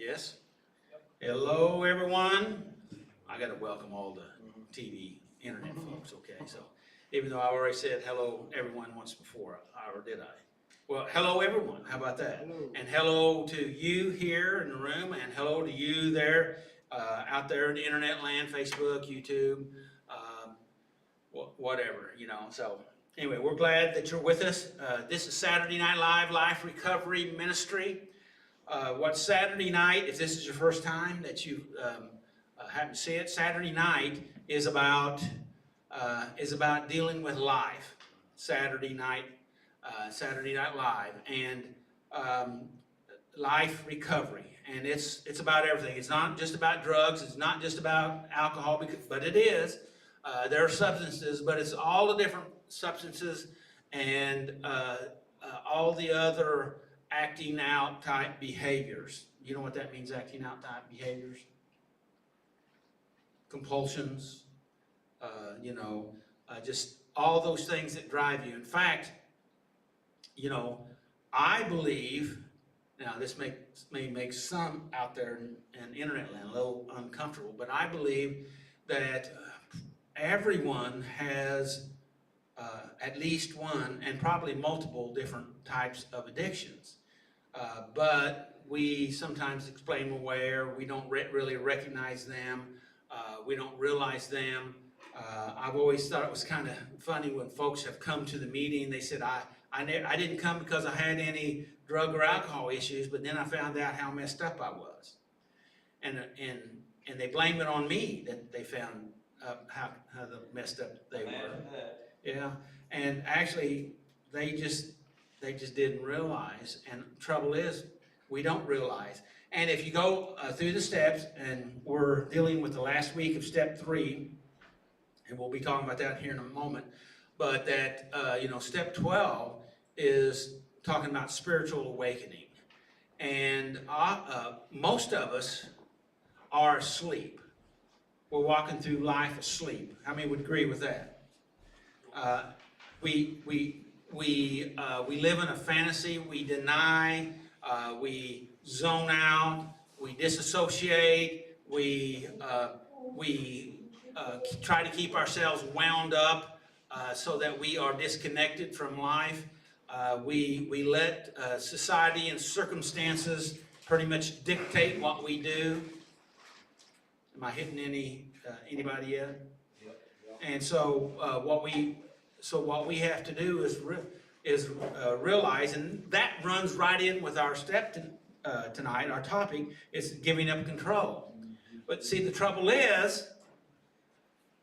Yes? Hello, everyone. I got to welcome all the TV, internet folks, okay? So even though I already said hello, everyone once before, or did I? Well, hello, everyone. How about that? Hello. And hello to you here in the room, and hello to you there, out there in the internet land, Facebook, YouTube, whatever, you know. So anyway, we're glad that you're with us. This is Saturday Night Live Life Recovery Ministry. What's Saturday night, if this is your first time that you happen to see it, Saturday night is about dealing with life. Saturday Night Live, and life recovery. And it's about everything. It's not just about drugs. It's not just about alcohol, but it is. There are substances, but it's all the different substances and all the other acting out type behaviors. You know what that means, acting out type behaviors? Compulsions, just all those things that drive you. In fact, I believe, now this may make some out there in internet land a little uncomfortable, but I believe that everyone has at least one and probably multiple different types of addictions. But we sometimes explain them away, or we don't really recognize them. We don't realize them. I've always thought it was kind of funny when folks have come to the meeting. They said, I didn't come because I had any drug or alcohol issues, but then I found out how messed up I was. And they blame it on me that they found how messed up they were. Yeah, and actually they just didn't realize, and trouble is we don't realize. And if you go through the steps, and we're dealing with the last week of step 3, and we'll be talking about that here in a moment, but that step 12 is talking about spiritual awakening. And most of us are asleep. We're walking through life asleep. How many would agree with that? We live in a fantasy. We deny. We zone out. We disassociate. We try to keep ourselves wound up so that we are disconnected from life. We let society and circumstances pretty much dictate what we do. Am I hitting anybody yet? Yep. And so what we have to do is realize, and that runs right in with our step tonight. Our topic is giving up control. But see, the trouble is,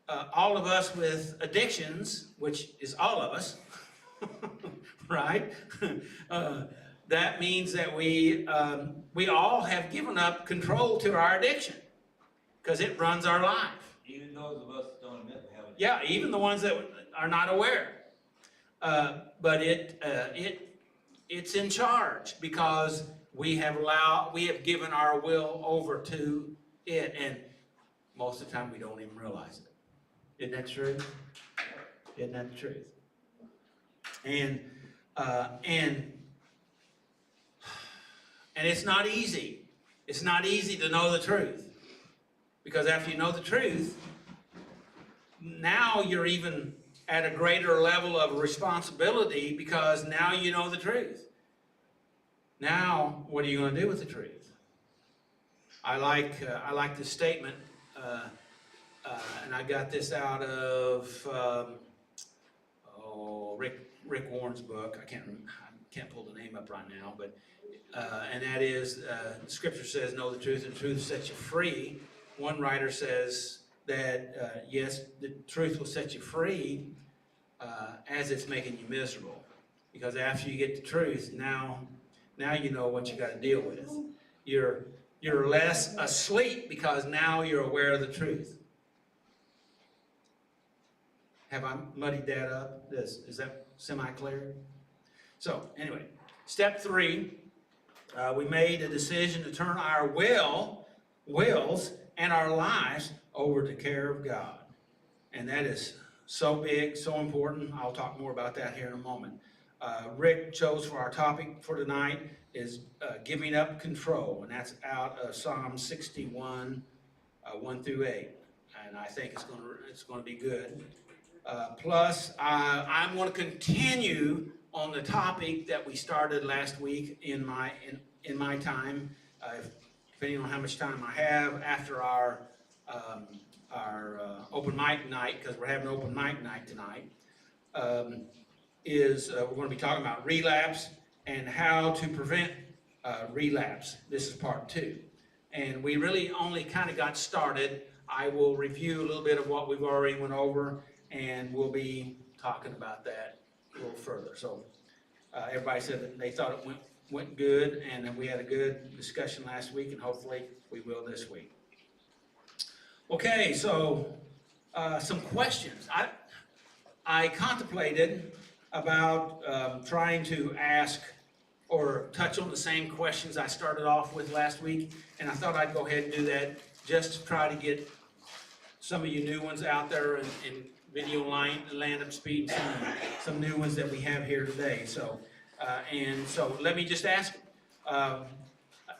all of us with addictions, which is all of us, right? That means that we all have given up control to our addiction, because it runs our life. Even those of us that don't admit we have it. Yeah, even the ones that are not aware. But it's in charge, because we have given our will over to it, and most of the time we don't even realize it. Isn't that true? Isn't that the truth? And it's not easy. It's not easy to know the truth, because after you know the truth, now you're even at a greater level of responsibility, because now you know the truth. Now, what are you going to do with the truth? I like this statement, and I got this out of Rick Warren's book. I can't pull the name up right now, but and that is, Scripture says, "Know the truth, and the truth sets you free." One writer says that yes, the truth will set you free as it's making you miserable, because after you get the truth, now you know what you got to deal with. You're less asleep, because now you're aware of the truth. Have I muddied that up? Is that semi-clear? So anyway, step 3, we made a decision to turn our wills and our lives over to the care of God. And that is so big, so important. I'll talk more about that here in a moment. Rick chose for our topic for tonight is giving up control, and that's out of Psalm 61, 1 through 8. And I think it's gonna be good. Plus, I'm gonna continue on the topic that we started last week in my time, depending on how much time I have after our open mic night, because we're having open mic night tonight. We're going to be talking about relapse and how to prevent relapse. This is part 2. And we really only kind of got started. I will review a little bit of what we've already went over, and we'll be talking about that a little further. So everybody said that they thought it went good, and that we had a good discussion last week, and hopefully we will this week. Okay, so some questions. I contemplated about trying to ask or touch on the same questions I started off with last week, and I thought I'd go ahead and do that just to try to get some of you new ones out there in video land up speed, some new ones that we have here today. So, so let me just ask,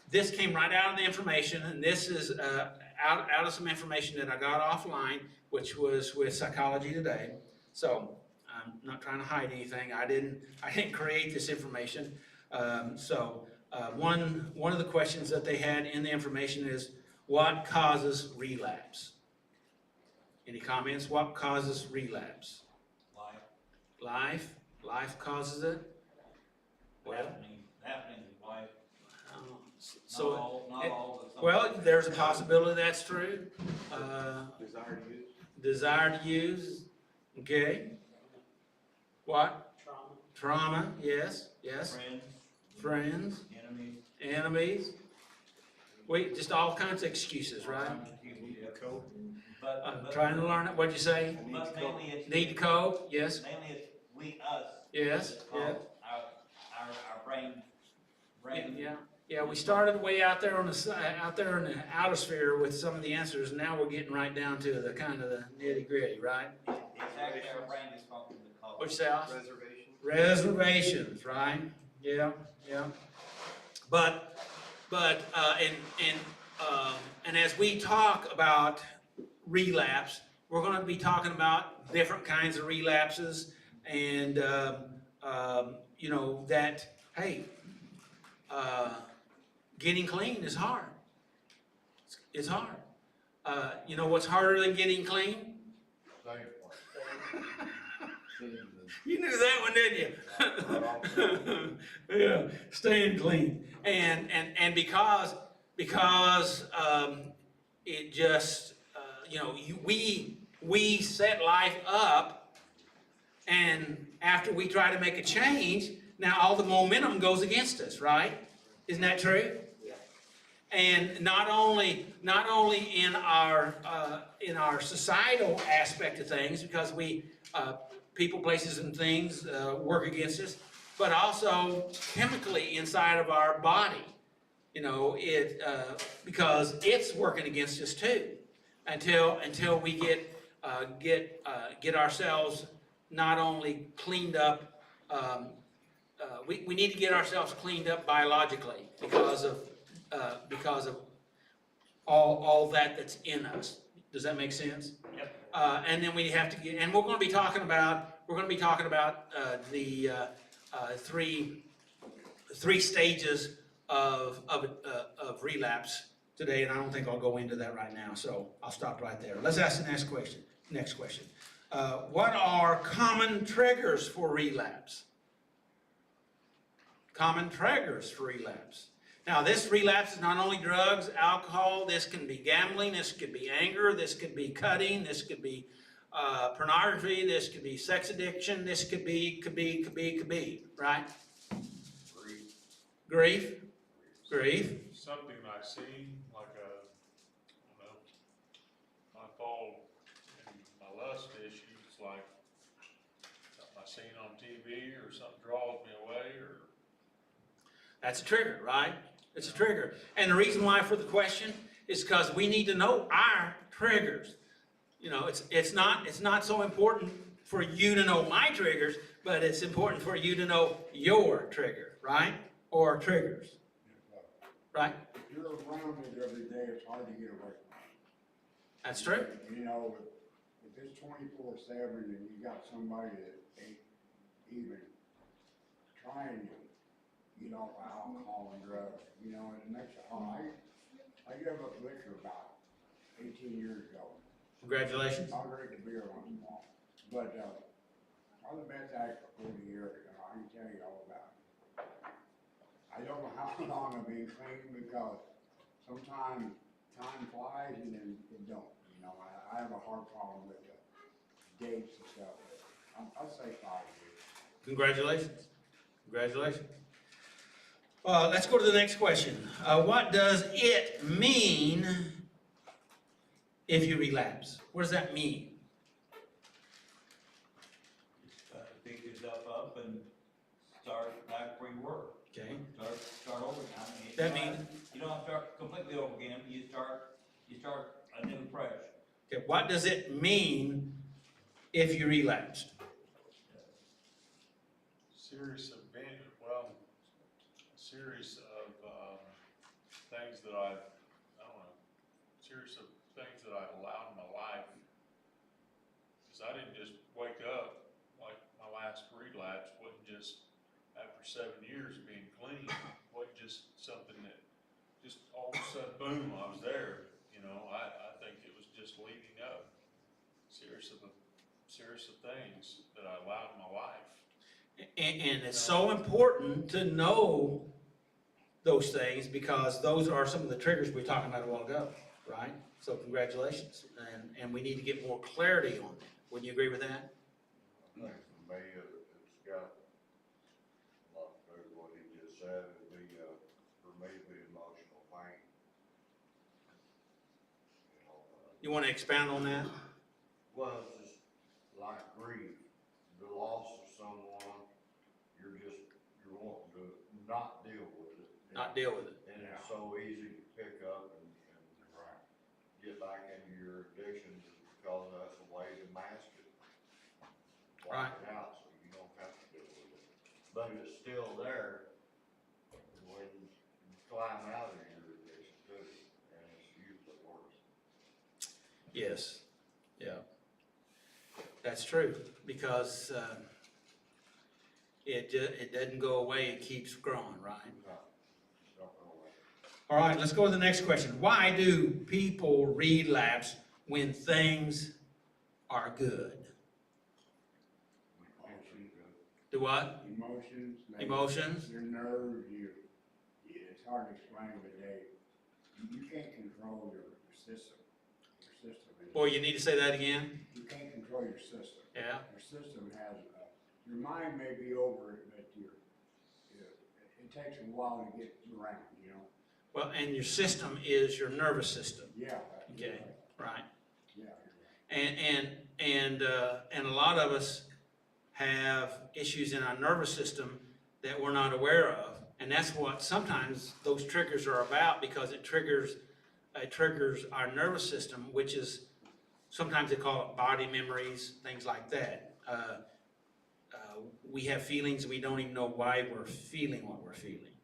this came right out of the information, and this is out of some information that I got offline, which was with Psychology Today. So I'm not trying to hide anything. I didn't create this information. One of the questions that they had in the information is, what causes relapse? Any comments? What causes relapse? Life. Life causes it? Well, happening in life. So, not all the well, there's a possibility that's true. Desire to use. Desire to use. Okay. What? Trauma. Yes. Friends. Enemies. Wait, just all kinds of excuses, right? Trying to learn it. What'd you say? But mainly it's. Need to cope. Yes. Mainly it's us. Yes. Yeah. Our brain. Yeah. We started way out there in the outer sphere with some of the answers, and now we're getting right down to the kind of the nitty gritty, right? Exactly, our brain is functioning the cause. What'd you say, Austin? Reservations. Reservations, right? Yeah. But and as we talk about relapse, we're going to be talking about different kinds of relapses, and that hey, getting clean is hard. It's hard. You know what's harder than getting clean? You knew that one, didn't you? Yeah, staying clean, and because it just we set life up, and after we try to make a change, now all the momentum goes against us, right? Isn't that true? Yeah. And not only in our societal aspect of things, because we people, places, and things work against us, but also chemically inside of our body. Because it's working against us too, until we get ourselves not only cleaned up. We need to get ourselves cleaned up biologically because of all that's in us. Does that make sense? Yep. And then we have to get, and we're going to be talking about the three stages of relapse today, and I don't think I'll go into that right now, so I'll stop right there. Let's ask the next question. What are common triggers for relapse? Common triggers for relapse. Now, this relapse is not only drugs, alcohol. This can be gambling. This could be anger. This could be cutting. This could be pornography. This could be sex addiction. This could be, right? Grief. Something I see, like I fall in my lust issues, like something I seen on TV or something draws me away, or. That's a trigger, right? It's a trigger. And the reason why for the question is because we need to know our triggers. It's not so important for you to know my triggers, but it's important for you to know your trigger, right? Or triggers, right? If you're around it every day, it's hard to get away from it. That's true. You know, if it's 24/7 and you got somebody that ain't even trying to get off of alcohol and drugs, you know, and it makes it hard. I gave up liquor about 18 years ago. Congratulations. I'll drink a beer once in a while. But, I was a meth addict for 40 years, and I can tell you all about it. I don't know how long I've been clean because sometimes time flies and then it don't. You know, I have a hard problem with dates and stuff. I'll say 5 years. Congratulations. Congratulations. Let's go to the next question. What does it mean if you relapse? What does that mean? Pick yourself up and start back where you were. Okay. Start over again. I mean, That means, you don't have to start completely over again. You start anew fresh. okay, what does it mean if you relapsed? Series of series of things that I don't know, series of things that I allowed in my life. Because I didn't just wake up, like my last relapse wasn't just after 7 years of being clean, wasn't just something that just all of a sudden, boom, I was there. You know, I think it was just leading up, series of things that I allowed in my life. And it's so important to know those things because those are some of the triggers we were talking about a while ago, right? So congratulations. And we need to get more clarity on that. Wouldn't you agree with that? I think for me, it's got a lot to do with what he just said. It'd be, for me, it'd be emotional pain. You know, You want to expound on that? well, it's just like grief, the loss of someone, you're wanting to not deal with it. Not deal with it. And it's so easy to pick up and get back into your addictions because that's a way to mask it. Right. Block it out so you don't have to deal with it. But it's still there when you climb out of your addiction too, and it's usually worse. Yes. Yeah. That's true because it doesn't go away. It keeps growing, right? No, don't go away. All right, let's go to the next question. Why do people relapse when things are good? Emotions, Do what? Emotions? Your nerves, it's hard to explain today. You can't control your system. Your system is. Boy, you need to say that again. You can't control your system. Yeah. Your system has, your mind may be over it, but it takes a while to get around, you know? Well, and your system is your nervous system. Yeah. Okay. Right. Yeah, you're right. And a lot of us have issues in our nervous system that we're not aware of, and that's what sometimes those triggers are about because it triggers our nervous system, which is sometimes they call it body memories, things like that. We have feelings we don't even know why we're feeling what we're feeling,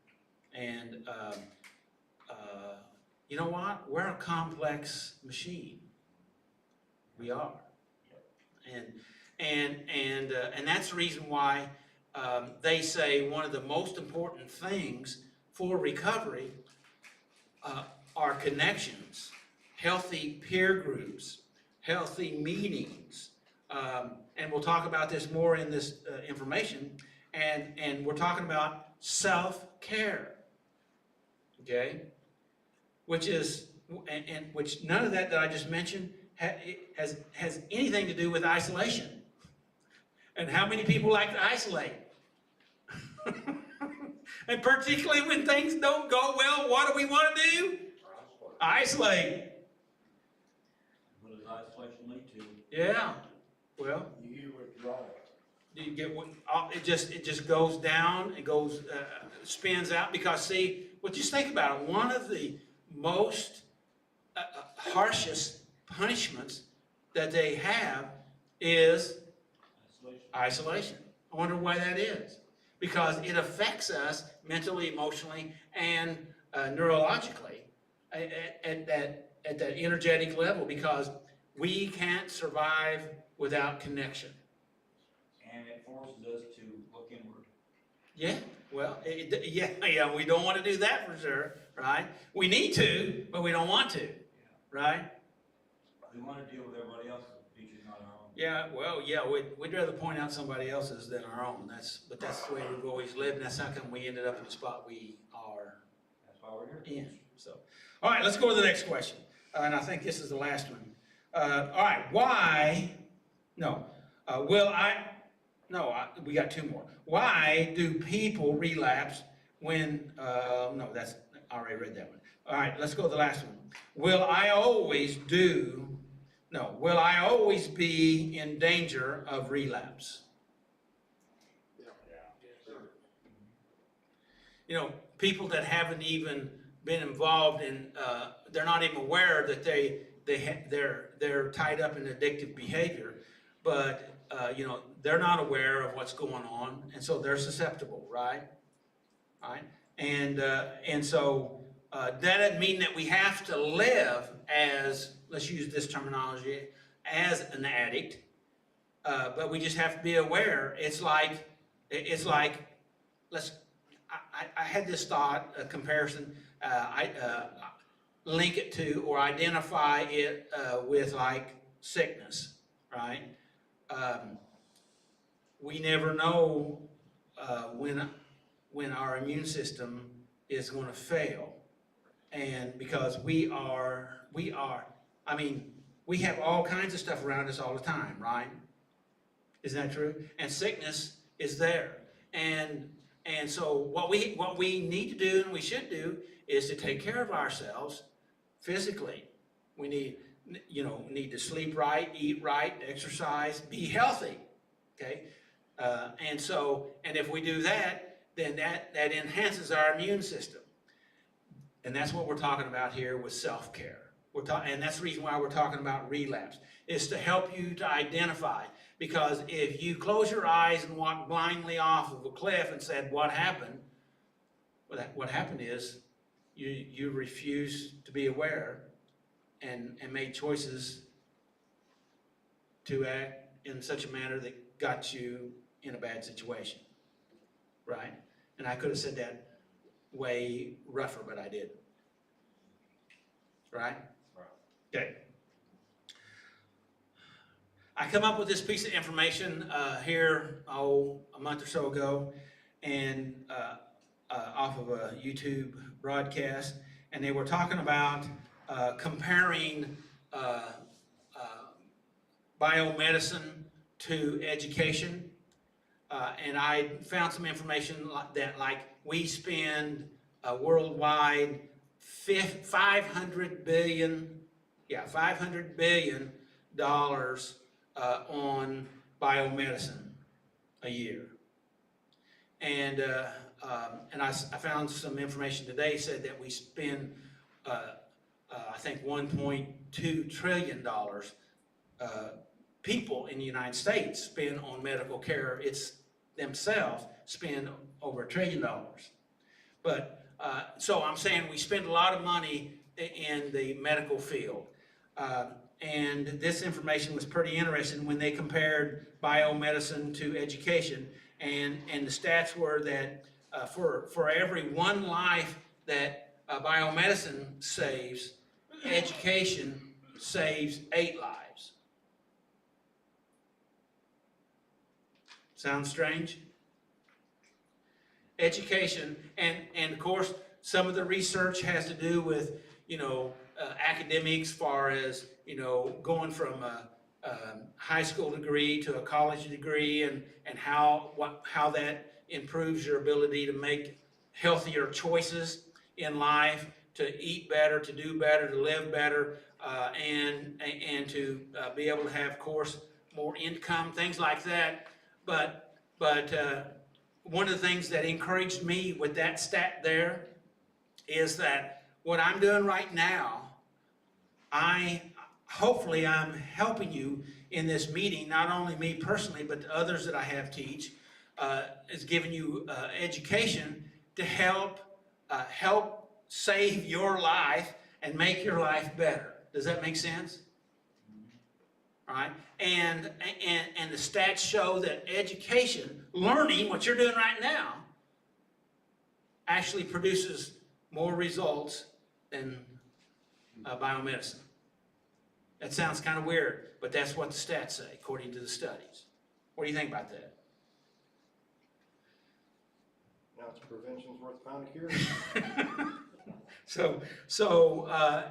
and you know what? We're a complex machine. We are, and that's the reason why they say one of the most important things for recovery are connections, healthy peer groups, healthy meetings, and we'll talk about this more in this information, and we're talking about self-care, okay? Which is, and which none of that I just mentioned has anything to do with isolation. And how many people like to isolate? And particularly when things don't go well, what do we want to do? Isolate. What does isolation lead to? Yeah. Well, You get withdrawal. you get what it just goes down. It goes spins out because see, well, just think about it. One of the most harshest punishments that they have is Isolation. I wonder why that is. Because it affects us mentally, emotionally, and neurologically at that energetic level, because we can't survive without connection. And it forces us to look inward. Yeah, well, yeah, we don't want to do that for sure, right? We need to, but we don't want to, right? We want to deal with everybody else's features, not our own. Yeah, well, yeah, we'd rather point out somebody else's than our own. But that's the way we've always lived, and that's how come we ended up in the spot we are That's why we're here. in. So, all right, let's go to the next question, and I think this is the last one. All right, why? No, we got two more. Why do people relapse when? No, that's I already read that one. All right, let's go to the last one. Will I always be in danger of relapse? You know, people that haven't even been involved in, they're not even aware that they're tied up in addictive behavior, but you know, they're not aware of what's going on, and so they're susceptible, right? Right? And so that doesn't mean that we have to live as, let's use this terminology, as an addict, but we just have to be aware. It's like I had this thought, a comparison, I link it to or identify it with like sickness, right? We never know when our immune system is going to fail, and because we have all kinds of stuff around us all the time, right? Isn't that true? And sickness is there, and so what we need to do and we should do is to take care of ourselves physically. We need to sleep right, eat right, exercise, be healthy. Okay, and if we do that, then that enhances our immune system, and that's what we're talking about here with self-care. And that's the reason why we're talking about relapse, is to help you to identify. Because if you close your eyes and walk blindly off of a cliff and said, "What happened?" Well, what happened is you refused to be aware and made choices to act in such a manner that got you in a bad situation, right? And I could have said that way rougher, but I didn't. Right? Okay. I come up with this piece of information here a month or so ago, and off of a YouTube broadcast, and they were talking about comparing biomedicine to education, and I found some information that we spend worldwide $500 billion on biomedicine a year, and I found some information today said that we spend I think $1.2 trillion. People in the United States spend on medical care. It's themselves spend over $1 trillion. But so I'm saying we spend a lot of money in the medical field. And this information was pretty interesting when they compared biomedicine to education. And the stats were that for every one life that biomedicine saves, education saves 8 lives. Sounds strange? Education, and of course, some of the research has to do with, academics, as far as, going from a high school degree to a college degree, and how that improves your ability to make healthier choices in life, to eat better, to do better, to live better, and to be able to have, of course, more income, things like that. But one of the things that encouraged me with that stat there is that what I'm doing right now, I hopefully I'm helping you in this meeting, not only me personally, but the others that I have teach, is giving you education to help save your life and make your life better. Does that make sense? All right? And the stats show that education, learning, what you're doing right now, actually produces more results than biomedicine. That sounds kind of weird, but that's what the stats say, according to the studies. What do you think about that? Now it's prevention's worth a pound of cure. So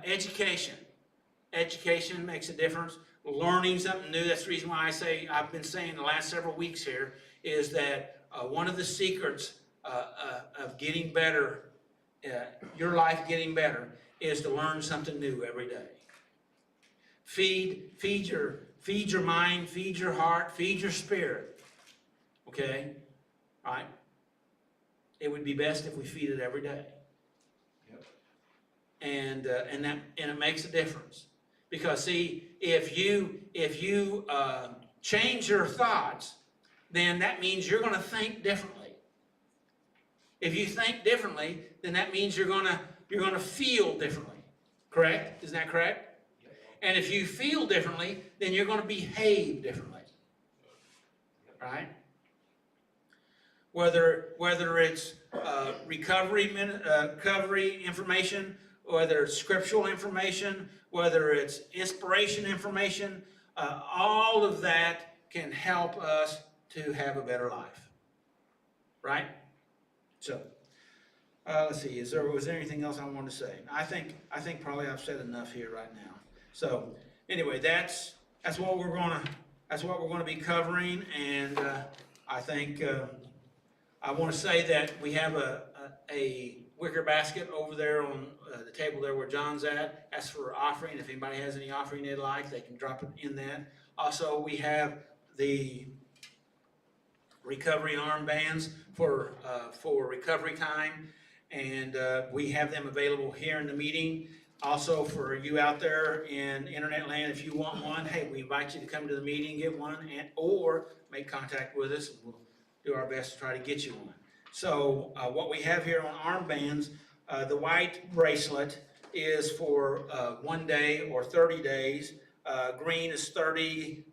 education makes a difference. Learning something new, that's the reason why I've been saying the last several weeks here, is that one of the secrets of getting better, your life getting better, is to learn something new every day. Feed your mind, feed your heart, feed your spirit. Okay? All right? It would be best if we feed it every day. Yep. And it makes a difference. Because see, if you change your thoughts, then that means you're going to think differently. If you think differently, then that means you're going to feel differently. Correct? Isn't that correct? And if you feel differently, then you're going to behave differently. Right? Whether it's recovery information, whether it's scriptural information, whether it's inspiration information, all of that can help us to have a better life. Right? So, let's see. Was there anything else I wanted to say? I think probably I've said enough here right now. So, anyway, that's what we're gonna be covering, and I think I want to say that we have a wicker basket over there on the table there where John's at. That's for offering. If anybody has any offering they'd like, they can drop it in that. Also, we have the recovery armbands for recovery time, and we have them available here in the meeting. Also, for you out there in internet land, if you want one, hey, we invite you to come to the meeting, get one, or make contact with us, and we'll do our best to try to get you one. So what we have here on armbands, the white bracelet is for 1 day or 30 days. Green is 30,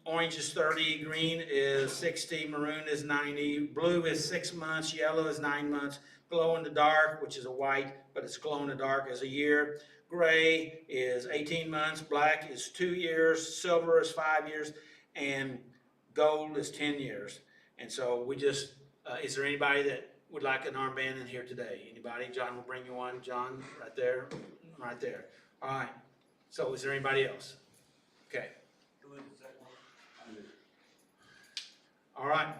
orange is 30, green is 60, maroon is 90, blue is 6 months, yellow is 9 months, glow in the dark, which is a white, but it's glow in the dark, is a year. Gray is 18 months, black is 2 years, silver is 5 years, and gold is 10 years. And so we just, is there anybody that would like an armband in here today? Anybody? John will bring you one. John, right there, right there. All right. So is there anybody else? Okay. All right.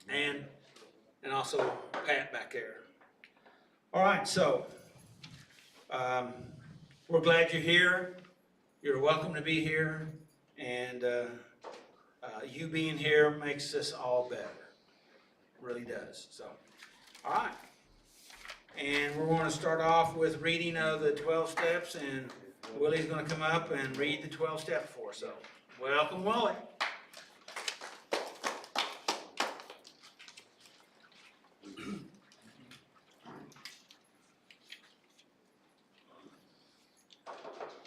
And also Pat back there. All right, so we're glad you're here. You're welcome to be here, and you being here makes us all better. It really does. So, all right. And we're going to start off with reading of the 12 steps, and Willie's going to come up and read the 12 steps for us. So, welcome, Willie.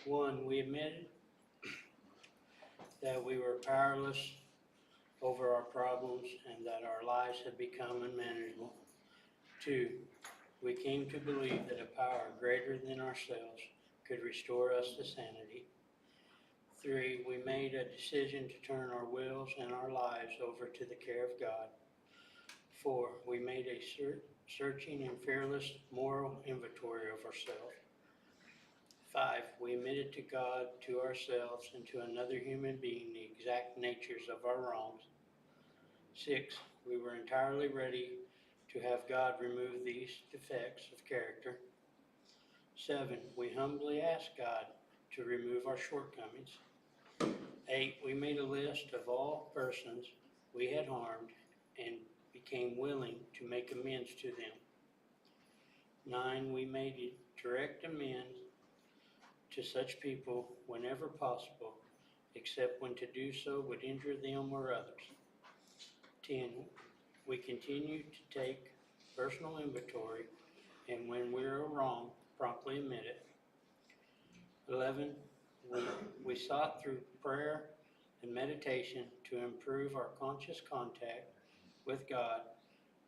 One, we admitted that we were powerless over our problems and that our lives had become unmanageable. 2, we came to believe that a power greater than ourselves could restore us to sanity. 3, we made a decision to turn our wills and our lives over to the care of God. 4, we made a searching and fearless moral inventory of ourselves. 5, we admitted to God, to ourselves, and to another human being the exact natures of our wrongs. 6, we were entirely ready to have God remove these defects of character. 7, we humbly asked God to remove our shortcomings. 8, we made a list of all persons we had harmed and became willing to make amends to them. 9, we made direct amends to such people whenever possible, except when to do so would injure them or others. 10. We continue to take personal inventory, and when we are wrong, promptly admit it. 11. We sought through prayer and meditation to improve our conscious contact with God,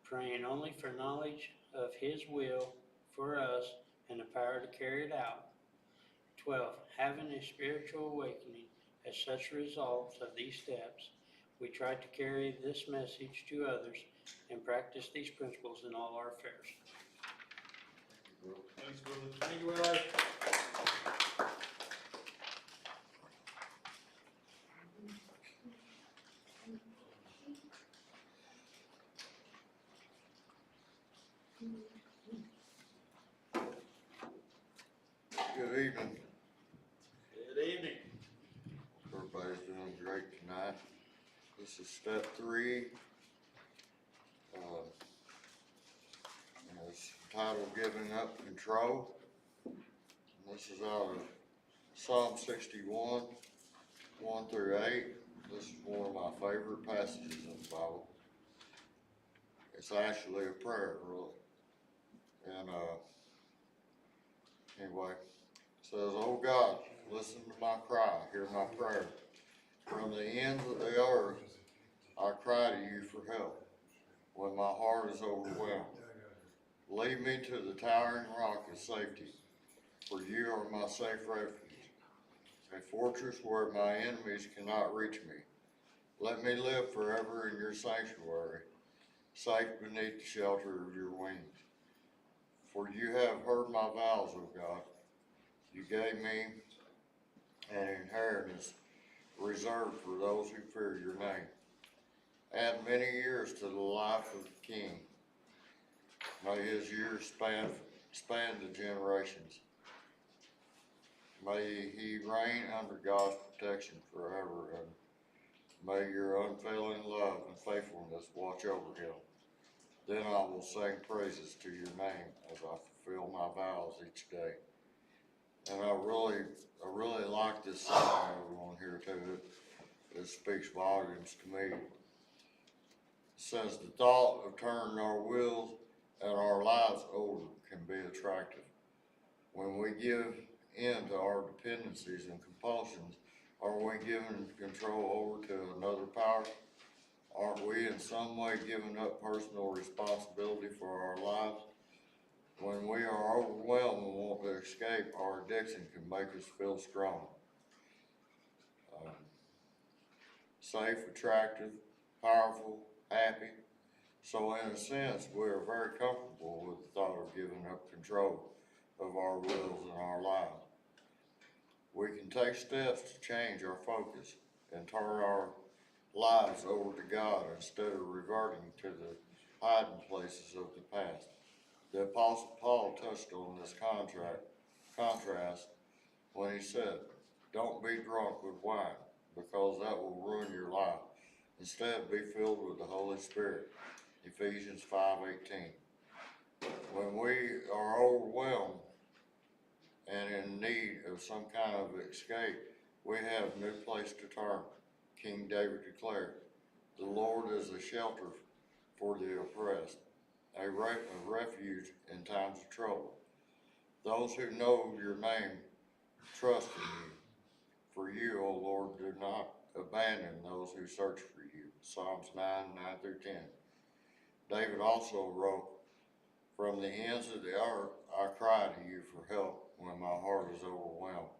praying only for knowledge of His will for us and the power to carry it out. 12. Having a spiritual awakening as such results of these steps, we try to carry this message to others and practice these principles in all our affairs. Thanks, brother. Thank you, Eli. Good evening. Good evening. Everybody's doing great tonight. This is step 3. And it's entitled Giving Up Control. And this is out of Psalm 61, 1 through 8. This is one of my favorite passages in the Bible. It's actually a prayer, really. And anyway, it says, "Oh God, listen to my cry, hear my prayer. From the ends of the earth, I cry to you for help when my heart is overwhelmed. Lead me to the towering rock of safety, for you are my safe refuge, a fortress where my enemies cannot reach me. Let me live forever in your sanctuary, safe beneath the shelter of your wings. For you have heard my vows, O God. You gave me an inheritance reserved for those who fear your name. Add many years to the life of the king. May his years span the generations. May he reign under God's protection forever, and may your unfailing love and faithfulness watch over him. Then I will sing praises to your name as I fulfill my vows each day." And I really like this song on here too. It speaks volumes to me. It says, "The thought of turning our wills and our lives over can be attractive. When we give in to our dependencies and compulsions, are we giving control over to another power? Aren't we in some way giving up personal responsibility for our lives? When we are overwhelmed and want to escape, our addiction can make us feel strong. Safe, attractive, powerful, happy. So in a sense, we are very comfortable with the thought of giving up control of our wills and our lives. We can take steps to change our focus and turn our lives over to God instead of reverting to the hiding places of the past. The Apostle Paul touched on this contrast when he said, "Don't be drunk with wine, because that will ruin your life. Instead, be filled with the Holy Spirit." Ephesians 5:18. When we are overwhelmed and in need of some kind of escape, we have a new place to turn. King David declared, "The Lord is a shelter for the oppressed, a refuge in times of trouble. Those who know your name trust in you. For you, O Lord, do not abandon those who search for you." Psalms 9 through 10. David also wrote, "From the ends of the earth I cry to you for help when my heart is overwhelmed.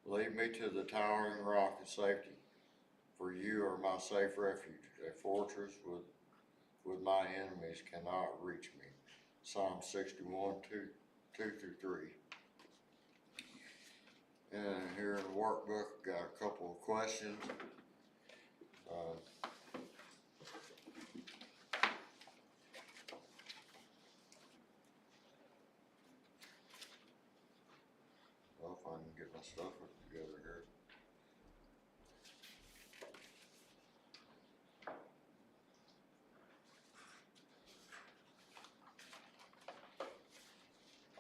Lead me to the towering rock of safety, for you are my safe refuge, a fortress with my enemies cannot reach me." Psalm 61, 2 through 3. And here in the workbook, got a couple of questions. Well, if I can get my stuff together here.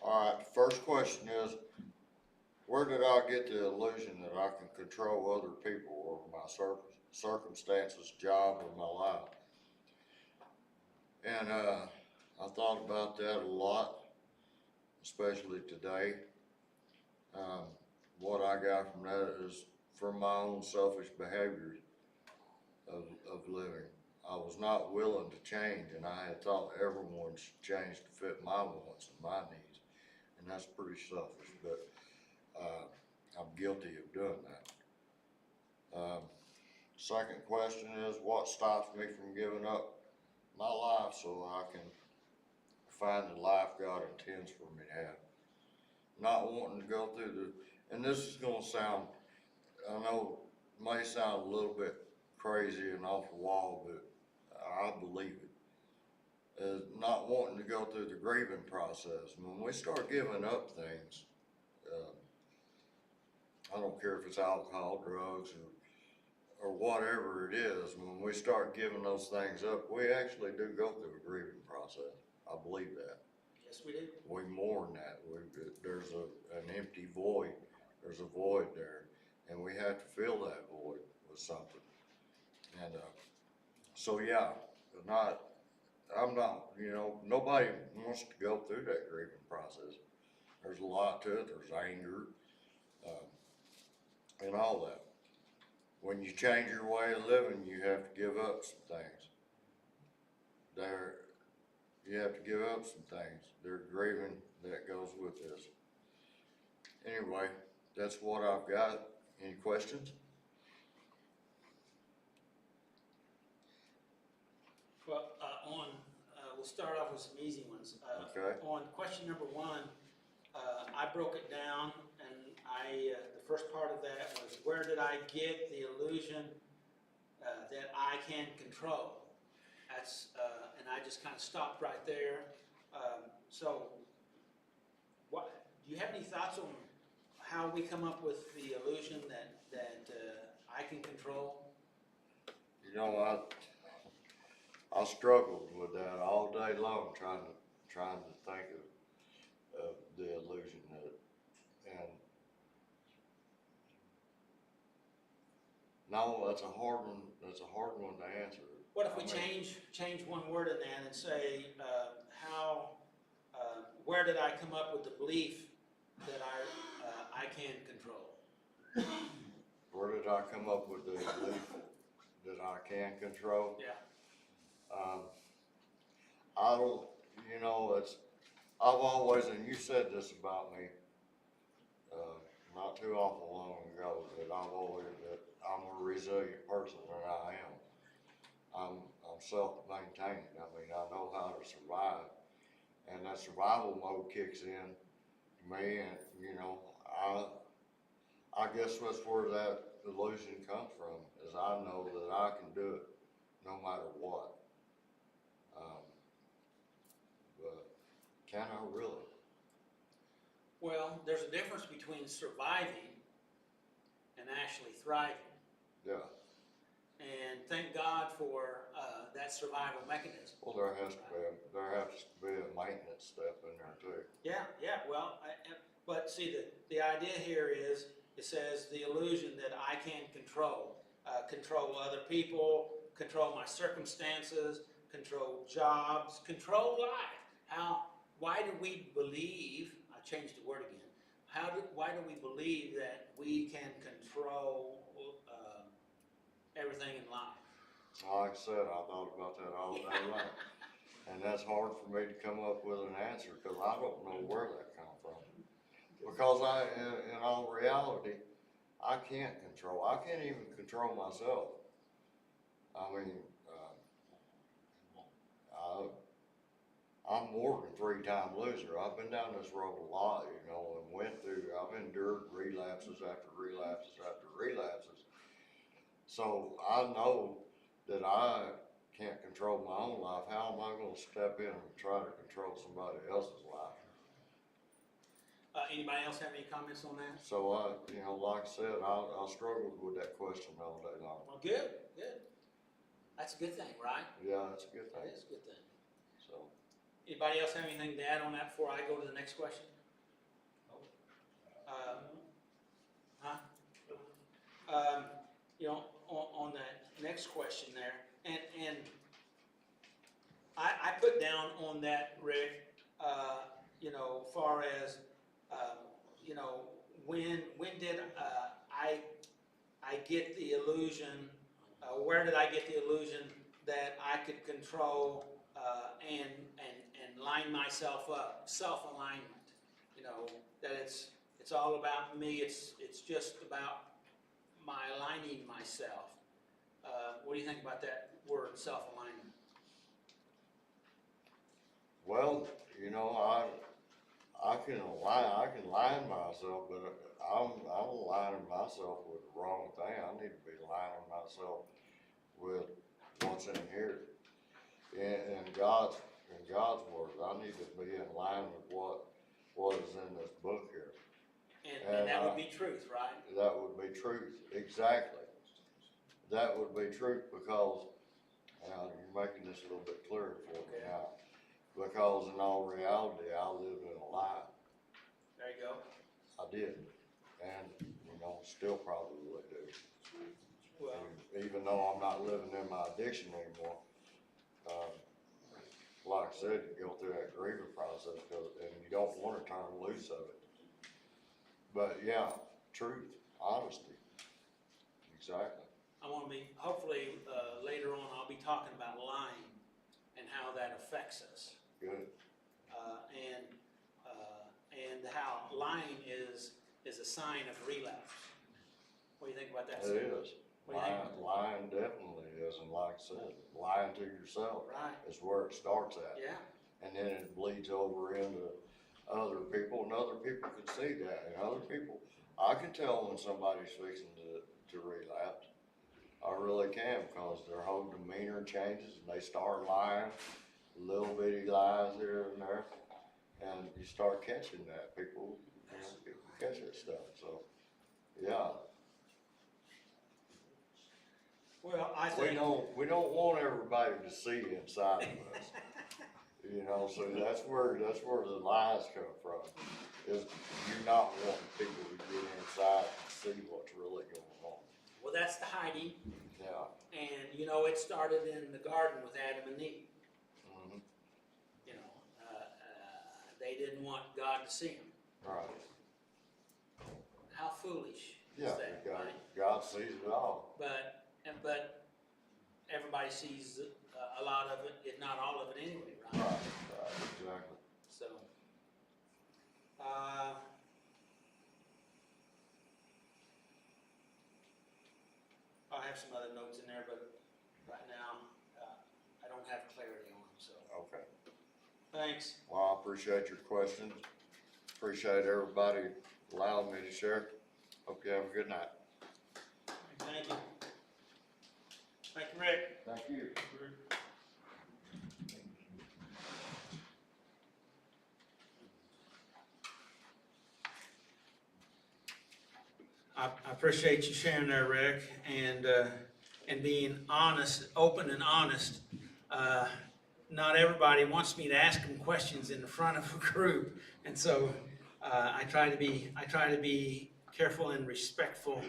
All right, the first question is, where did I get the illusion that I can control other people or my circumstances, job, or my life? And, I thought about that a lot, especially today. What I got from that is from my own selfish behaviors of living. I was not willing to change, and I had thought everyone should change to fit my wants and my needs. And that's pretty selfish, but I'm guilty of doing that. Second question is, what stops me from giving up my life so I can find the life God intends for me to have? Not wanting to go through and this is gonna sound, I know, it may sound a little bit crazy and off the wall, but I believe it. Is not wanting to go through the grieving process. When we start giving up things, I don't care if it's alcohol, drugs, or whatever it is, when we start giving those things up, we actually do go through a grieving process. I believe that. Yes, we do. We mourn that. There's an empty void. There's a void there, and we have to fill that void with something. And so yeah, I'm not, nobody wants to go through that grieving process. There's a lot to it. There's anger, and all that. When you change your way of living, you have to give up some things. You have to give up some things. There's grieving that goes with this. Anyway, that's what I've got. Any questions? Well, we'll start off with some easy ones. Okay. On question number one, I broke it down, and the first part of that was, where did I get the illusion that I can control? That's, and I just kind of stopped right there. So, do you have any thoughts on how we come up with the illusion that I can control? I struggled with that all day long, trying to think of the illusion and no, that's a hard one. That's a hard one to answer. What if we change one word in that and say, where did I come up with the belief that I can control? Where did I come up with the belief that I can control? Yeah. I don't, I've always, and you said this about me, not too awful long ago, that I'm a resilient person, and I am. I'm self-maintaining. I mean, I know how to survive, and that survival mode kicks in to me, and I guess that's where that illusion comes from, is I know that I can do it no matter what. But can I really? Well, there's a difference between surviving and actually thriving. Yeah. And thank God for that survival mechanism. Well, there has to be a maintenance step in there too. Yeah. Well, but see, the idea here is, it says the illusion that I can control other people, control my circumstances, control jobs, control life. Why do we believe? I changed the word again. Why do we believe that we can control everything in life? Like I said, I thought about that all day long. And that's hard for me to come up with an answer, because I don't know where that comes from. Because in all reality, I can't even control myself. I mean, I'm more than 3-time loser. I've been down this road a lot, and I've endured relapses after relapses after relapses. So I know that I can't control my own life. How am I gonna step in and try to control somebody else's life? Anybody else have any comments on that? So like I said, I struggled with that question all day long. Well, good. That's a good thing, right? Yeah, that's a good That thing. is a good thing. So, Anybody else have anything to add on that before I go to the next question? when did, I get the illusion, where did I get the illusion that I could control, and line myself up, self-alignment? You know, that it's all about me, it's just about my aligning myself. What do you think about that word, self-alignment? Well, you know, I can line myself, but I'm aligning myself with the wrong thing. I need to be aligning myself with what's in here. In God's word, I need to be in line with what is in this book here. And that would be truth, right? That would be truth, exactly. That would be truth because, you're making this a little bit clearer for me now. Because in all reality, I lived in a lie. There you go. I did. And, you know, still probably do. Well, Even though I'm not living in my addiction anymore. Like I said, you go through that grieving process and you don't want to turn loose of it. But yeah, truth, honesty, exactly. I want to be, hopefully, later on, I'll be talking about lying and how that affects us. Good. And how lying is a sign of relapse. What do you think about that? It is. What do you think? Lying definitely is, and like I said, lying to yourself Right, is where it starts at. yeah, And then it bleeds over into other people, and other people can see that, and other people, I can tell when somebody's fixing to relapse. I really can, because their whole demeanor changes, and they start lying, little bitty lies here and there, and you start catching that. People catch that stuff, so, yeah. well, I think. We don't want everybody to see inside of us. You know, so that's where the lies come from, is you're not wanting people to get inside and see what's really going on. Well, that's the hiding, Yeah. and, you know, it started in the garden with Adam and Eve. Mm-hmm. You know, they didn't want God to see them. Right. How foolish Yeah, is that, right? God sees it all. But everybody sees a lot of it, if not all of it anyway, right? Right, exactly. So, I have some other notes in there, but right now, I don't have clarity on them, so. Okay. Thanks. Well, I appreciate your questions. Appreciate everybody allowing me to share. Hope you have a good night. Thank you. Thank you, Rick. Thank you. I appreciate you sharing there, Rick, and being honest, open and honest. Not everybody wants me to ask them questions in the front of a group, and so I try to be careful and respectful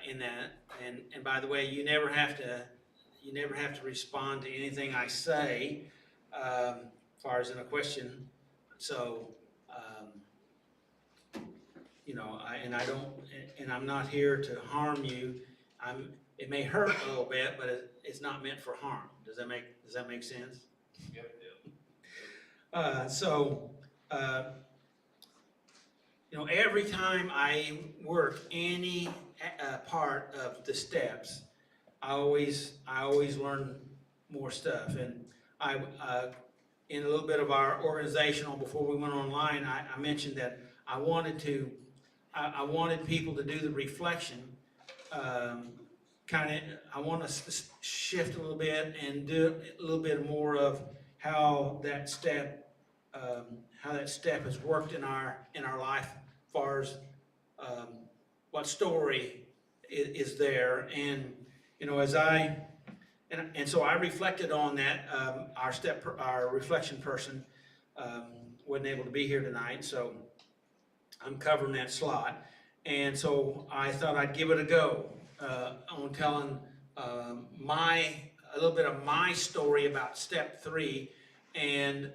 in that. And by the way, you never have to respond to anything I say, as far as in a question. So. You know, I'm not here to harm you. It may hurt a little bit, but it's not meant for harm. Does that make sense? Yep. You know, every time I work any part of the steps, I always learn more stuff. And in a little bit of our organizational, before we went online, I mentioned that I wanted people to do the reflection. I want us to shift a little bit and do a little bit more of how that step has worked in our life, as far as what story is there. And you know, so I reflected on that. Our reflection person wasn't able to be here tonight, so I'm covering that slot. And so I thought I'd give it a go on telling a little bit of my story about step 3. And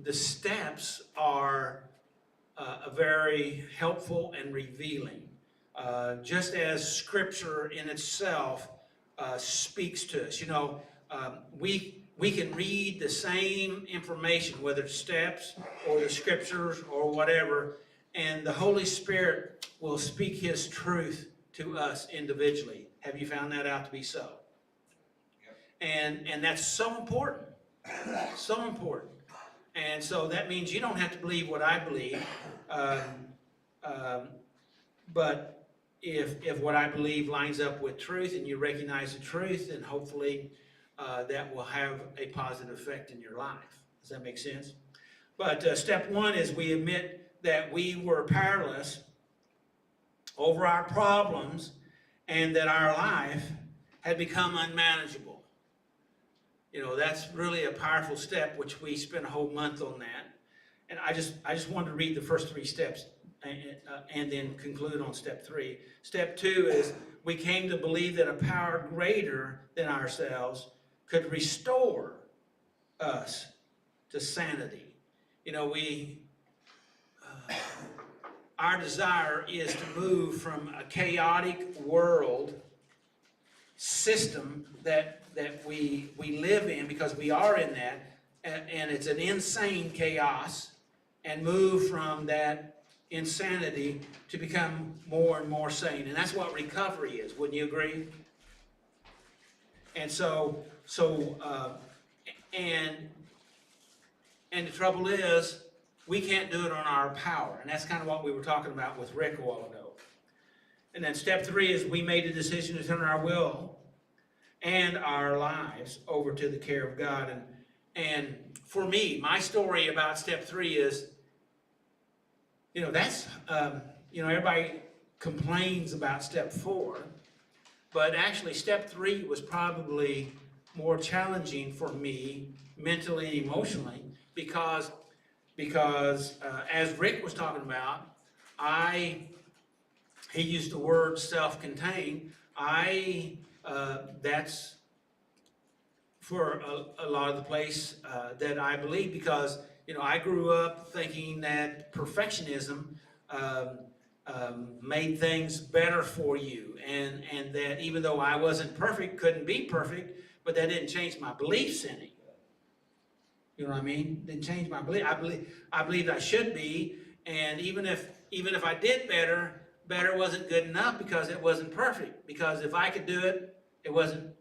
the steps are very helpful and revealing. Just as Scripture in itself speaks to us. You know, we can read the same information, whether it's steps or the Scriptures or whatever, and the Holy Spirit will speak His truth to us individually. Have you found that out to be so? And that's so important, so important. And so that means you don't have to believe what I believe, but if what I believe lines up with truth and you recognize the truth, then hopefully that will have a positive effect in your life. Does that make sense? But step one is we admit that we were powerless over our problems and that our life had become unmanageable. You know, that's really a powerful step, which we spent a whole month on that. And I just wanted to read the first 3 steps and then conclude on step 3. Step 2 is we came to believe that a power greater than ourselves could restore us to sanity. You know, our desire is to move from a chaotic world system that we live in, because we are in that, and it's an insane chaos, and move from that insanity to become more and more sane. And that's what recovery is. Wouldn't you agree? And and the trouble is, we can't do it on our power. And that's kind of what we were talking about with Rick a while ago. And then step 3 is we made a decision to turn our will and our lives over to the care of God. And for me, my story about step 3 is, you know, that's, everybody complains about step 4, but actually step 3 was probably more challenging for me mentally and emotionally because as Rick was talking about, he used the word self-contained. That's for a lot of the place that I believe, because, you know, I grew up thinking that perfectionism made things better for you, and that even though I wasn't perfect, couldn't be perfect, but that didn't change my beliefs any. You know what I mean? Didn't change my belief. I believed I should be, and even if I did better wasn't good enough because it wasn't perfect. Because if I could do it, it wasn't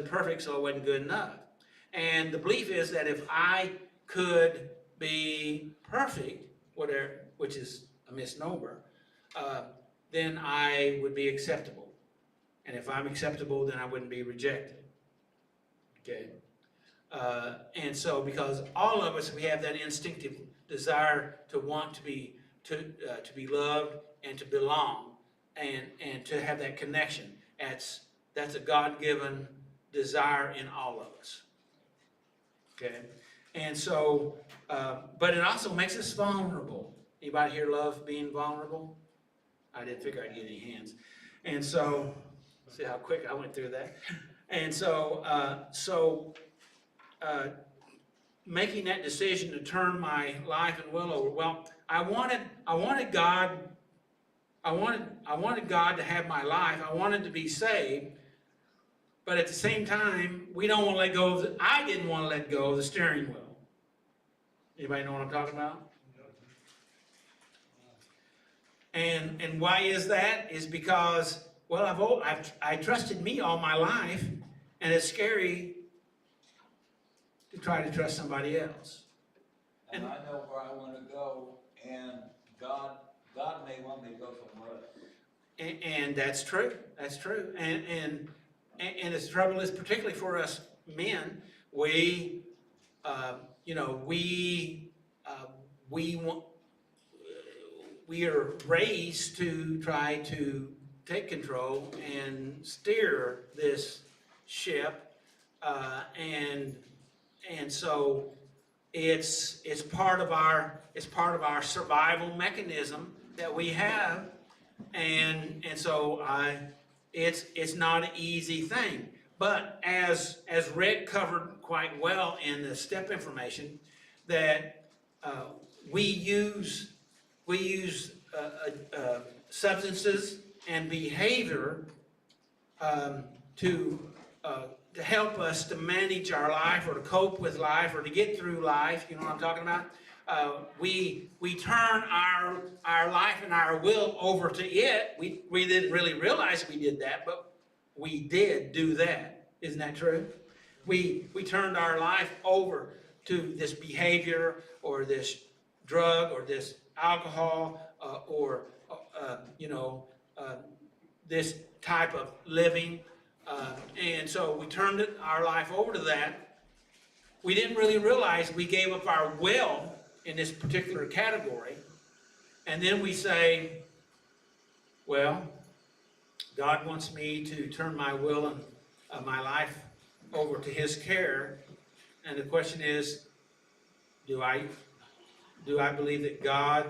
perfect, so it wasn't good enough. And the belief is that if I could be perfect, whatever, which is a misnomer, then I would be acceptable. And if I'm acceptable, then I wouldn't be rejected. Okay? And so, because all of us, we have that instinctive desire to want to be loved and to belong and to have that connection. That's a God-given desire in all of us. Okay? And so, but it also makes us vulnerable. Anybody here love being vulnerable? I didn't figure I'd get any hands. And so, see how quick I went through that. And so, making that decision to turn my life and will over. Well, I wanted God to have my life. I wanted to be saved, but at the same time, we don't want to let go of I didn't want to let go of the steering wheel. Anybody know what I'm talking about? And why is that? Is because, well, I trusted me all my life, and it's scary to try to trust somebody else. And I know where I want to go, and God may want me to go somewhere else. And that's true. That's true. And the trouble is, particularly for us men, we are raised to try to take control and steer this ship, and so it's part of our survival mechanism that we have, and so it's not an easy thing. But as Rick covered quite well in the step information, that we use we use substances and behavior to help us to manage our life or to cope with life or to get through life. You know what I'm talking about? We turn our life and our will over to it. We didn't really realize we did that, but we did do that. Isn't that true? We turned our life over to this behavior or this drug or this alcohol or this type of living. And so we turned our life over to that. We didn't really realize we gave up our will in this particular category. And then we say, well, God wants me to turn my will and my life over to His care. And the question is, do I believe that God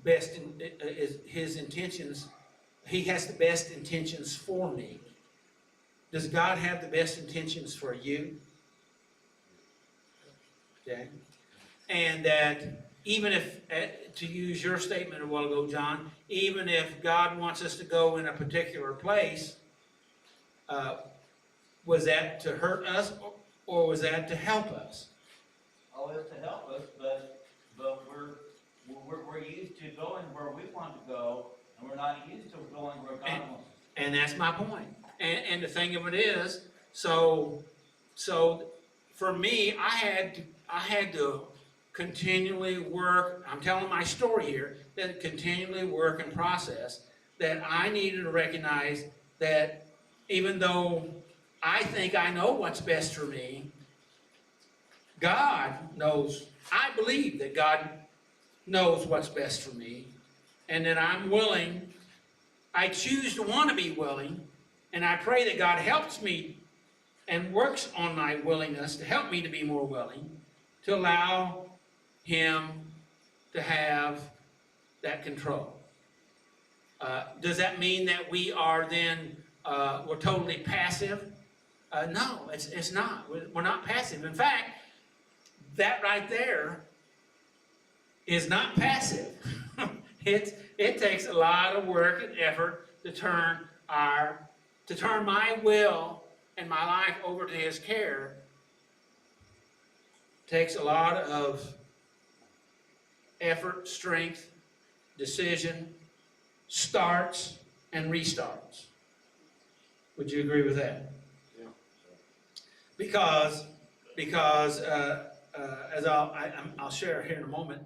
is His intentions? He has the best intentions for me. Does God have the best intentions for you? Okay. And that even if, to use your statement a while ago, John, even if God wants us to go in a particular place, was that to hurt us or was that to help us? Oh, it's to help us, but we're used to going where we want to go, and we're not used to going where God wants us. And that's my point. And the thing of it is, so for me, I had to continually work. I'm telling my story here, that continually work and process, that I needed to recognize that even though I think I know what's best for me, God knows, I believe that God knows what's best for me, and that I'm willing, I choose to want to be willing, and I pray that God helps me and works on my willingness to help me to be more willing, to allow Him to have that control. Does that mean that we are then, we're totally passive? No, it's not. We're not passive. In fact, that right there is not passive. It takes a lot of work and effort to turn my will and my life over to His care. It takes a lot of effort, strength, decision, starts and restarts. Would you agree with that? Yeah. Because as I'll share here in a moment,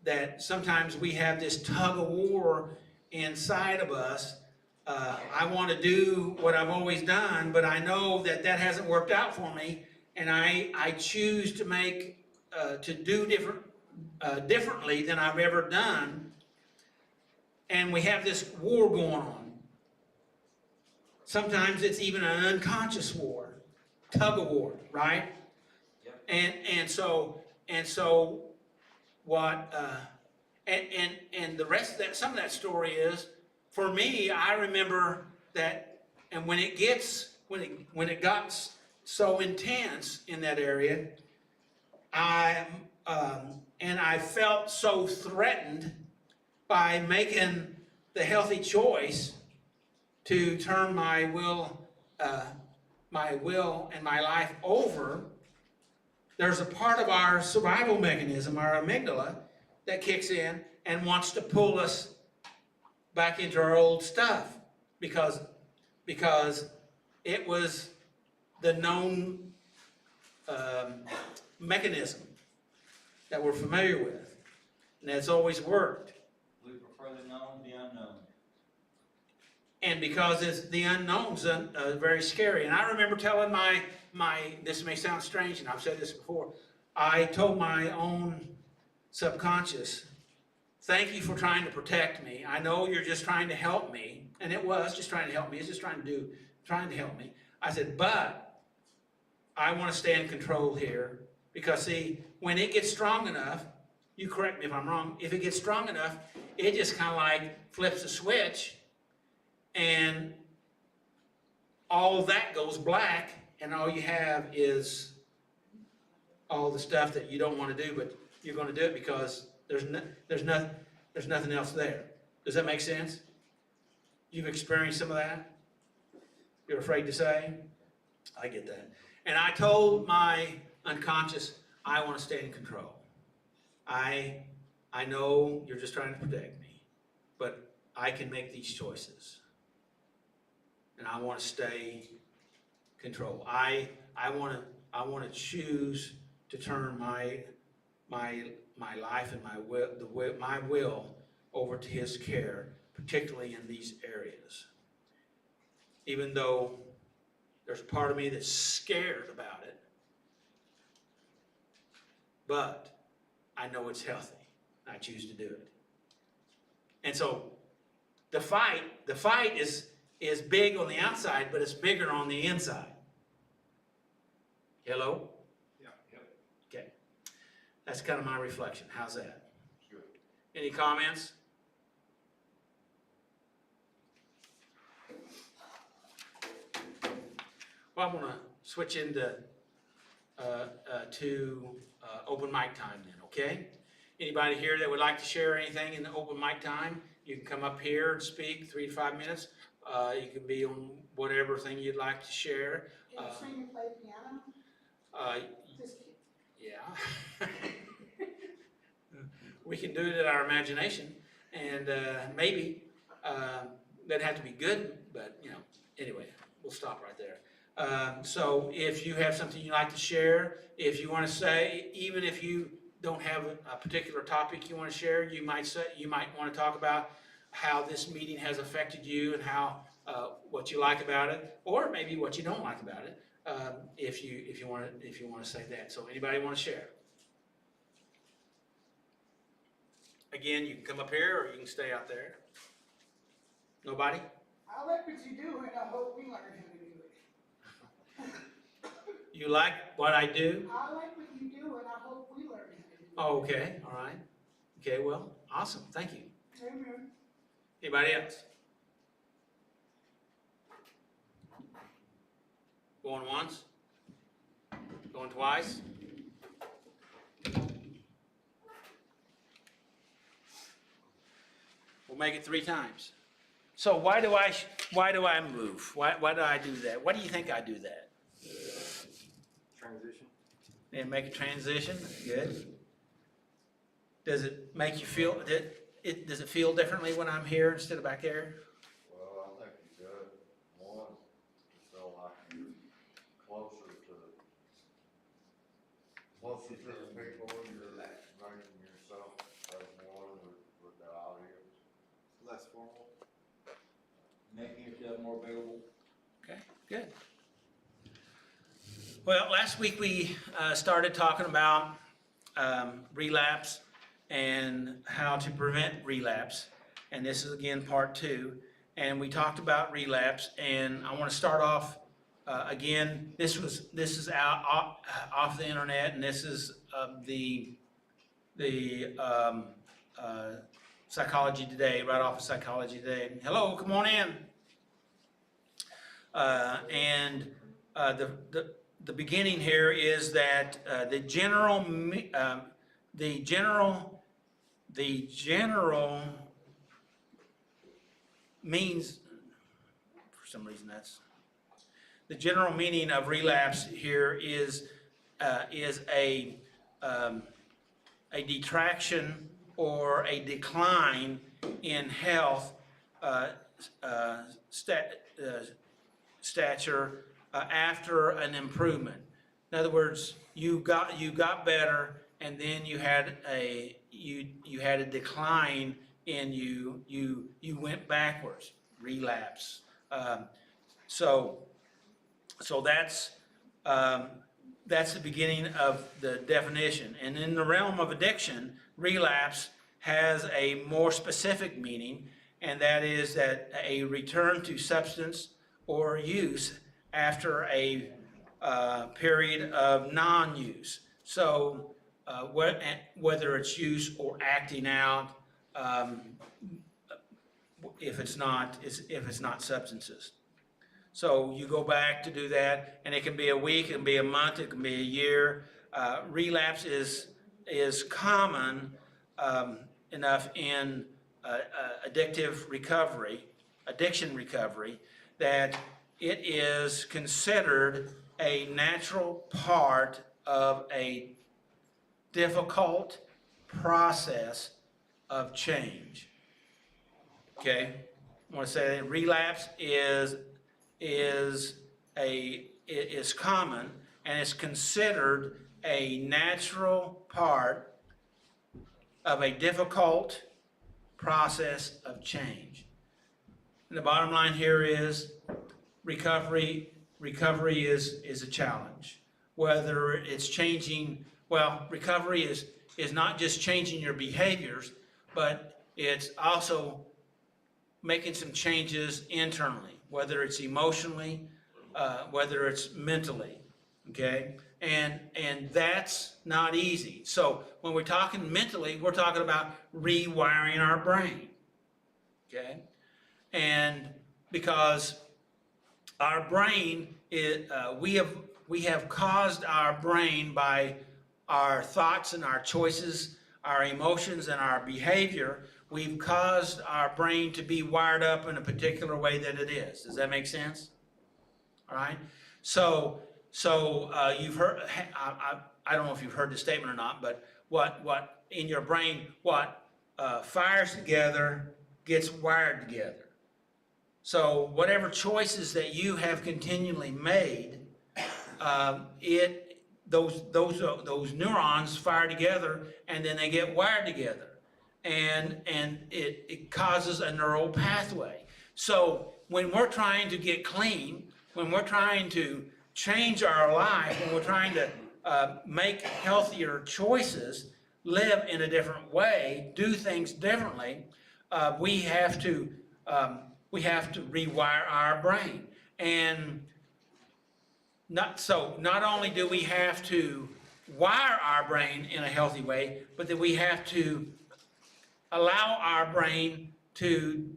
that sometimes we have this tug of war inside of us. I want to do what I've always done, but I know that hasn't worked out for me, and I choose to make to do differently than I've ever done, and we have this war going on. Sometimes it's even an unconscious war, tug of war, right? Yep. And so what and the rest of that, some of that story is, for me, I remember that, and when it got so intense in that area, I felt so threatened by making the healthy choice to turn my will and my life over. There's a part of our survival mechanism, our amygdala, that kicks in and wants to pull us back into our old stuff because it was the known mechanism that we're familiar with, and that's always worked. We prefer the known to the unknown. And because it's the unknown's very scary. And I remember telling my this may sound strange, and I've said this before, I told my own subconscious, thank you for trying to protect me. I know you're just trying to help me. And it was just trying to help me. It's just trying to help me. I said, but I want to stay in control here. Because see, when it gets strong enough, you correct me if I'm wrong, if it gets strong enough, it just kind of like flips a switch, and all that goes black, and all you have is all the stuff that you don't want to do, but you're going to do it because there's there's nothing else there. Does that make sense? You've experienced some of that? You're afraid to say? I get that. And I told my unconscious, I want to stay in control. I know you're just trying to protect me, but I can make these choices. And I want to stay control. I want to choose to turn my life and my will over to His care, particularly in these areas. Even though there's a part of me that's scared about it, but I know it's healthy. I choose to do it. And so the fight is big on the outside, but it's bigger on the inside. Hello? Yeah. Okay. That's kind of my reflection. How's that? Good. Any comments? Well, I'm going to switch into open mic time then, okay? Anybody here that would like to share anything in the open mic time, you can come up here and speak 3 to 5 minutes. You can be on whatever thing you'd like to share. Can you sing and play piano? Just kidding. Yeah. We can do it at our imagination, and maybe that'd have to be good, but anyway, we'll stop right there. So if you have something you'd like to share, if you want to say, even if you don't have a particular topic you want to share, you might want to talk about how this meeting has affected you and how what you like about it, or maybe what you don't like about it. If you want to say that. So anybody want to share? Again, you can come up here or you can stay out there. Nobody? I like what you do, and I hope we learn how to do it. You like what I do? I like what you do, and I hope we learn how to do it. Oh, okay, all right. Okay, well, awesome, thank you. Amen. Anybody else? Going once? Going twice? We'll make it 3 times. So why do I move? Why do I do that? Why do you think I do that? Transition. And make a transition? Good. Does it make you feel, does it feel differently when I'm here instead of back there? Well, I think you could. One, you feel like you're closer to the people, you're making yourself as one with the audience. Less formal. Making yourself more available. Okay, good. Well, last week we started talking about relapse and how to prevent relapse. And this is again part 2. And we talked about relapse, and I want to start off again. This is out off the internet, and this is the Psychology Today, right off of Psychology Today. Hello, come on in. The beginning here is that the general means, for some reason that's, the general meaning of relapse here is a detraction or a decline in health stature after an improvement. In other words, you got better, and then you had a decline, and you went backwards, relapse. So that's the beginning of the definition. And in the realm of addiction, relapse has a more specific meaning, and that is that a return to substance or use after a period of non-use. So whether it's use or acting out, if it's not substances. So you go back to do that, and it can be a week, it can be a month, it can be a year. Relapse is common enough in addiction recovery, that it is considered a natural part of a difficult process of change. Okay, I want to say that relapse is common, and it's considered a natural part of a difficult process of change. And the bottom line here is recovery is a challenge. Whether it's changing, well, recovery is not just changing your behaviors, but it's also making some changes internally, whether it's emotionally, whether it's mentally, okay? And that's not easy. So when we're talking mentally, we're talking about rewiring our brain, okay? And because our brain is, we have caused our brain by our thoughts and our choices, our emotions and our behavior, we've caused our brain to be wired up in a particular way that it is. Does that make sense? All right? So you've heard, I don't know if you've heard this statement or not, but what in your brain, what fires together gets wired together. So whatever choices that you have continually made, those neurons fire together, and then they get wired together, and it causes a neural pathway. So when we're trying to get clean, when we're trying to change our life, when we're trying to make healthier choices, live in a different way, do things differently, we have to rewire our brain. And not only do we have to wire our brain in a healthy way, but that we have to allow our brain to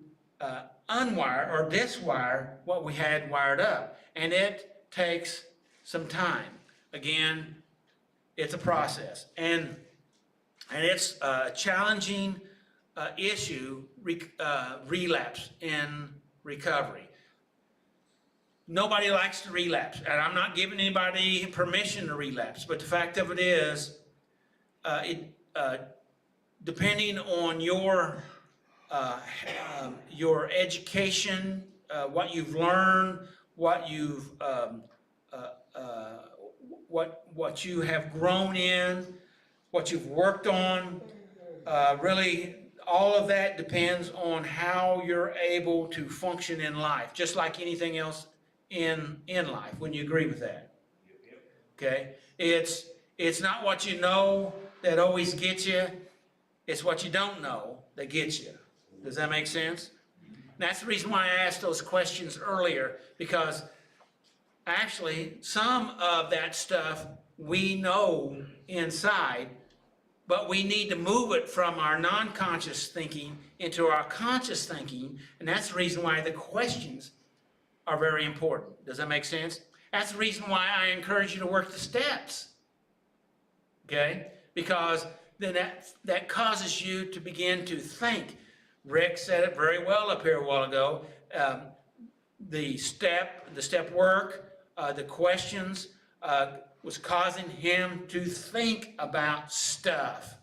unwire or diswire what we had wired up. And it takes some time. Again, it's a process. And it's a challenging issue, relapse in recovery. Nobody likes to relapse, and I'm not giving anybody permission to relapse, but the fact of it is, depending on your education, what you've learned, what you have grown in, what you've worked on, really all of that depends on how you're able to function in life, just like anything else in life. Wouldn't you agree with that? Okay? It's not what you know that always gets you, it's what you don't know that gets you. Does that make sense? And that's the reason why I asked those questions earlier, because actually some of that stuff we know inside, but we need to move it from our non-conscious thinking into our conscious thinking, and that's the reason why the questions are very important. Does that make sense? That's the reason why I encourage you to work the steps, okay? Because then that causes you to begin to think. Rick said it very well up here a while ago. The step work, the questions, was causing him to think about stuff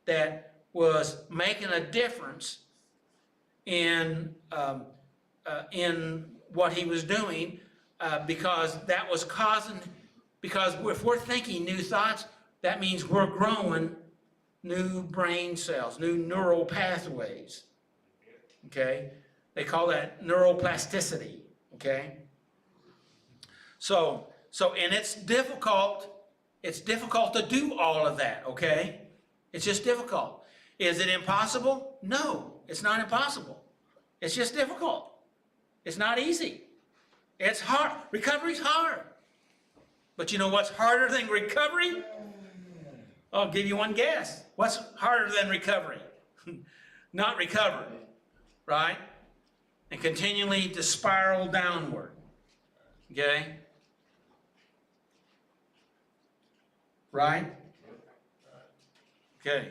that was making a difference in what he was doing, because that was causing, because if we're thinking new thoughts, that means we're growing new brain cells, new neural pathways, okay? They call that neuroplasticity, okay? So, and it's difficult to do all of that, okay? It's just difficult. Is it impossible? No, it's not impossible. It's just difficult. It's not easy. It's hard. Recovery's hard. But you know what's harder than recovery? I'll give you one guess. What's harder than recovery? Not recover, right? And continually to spiral downward, okay? Right? Okay.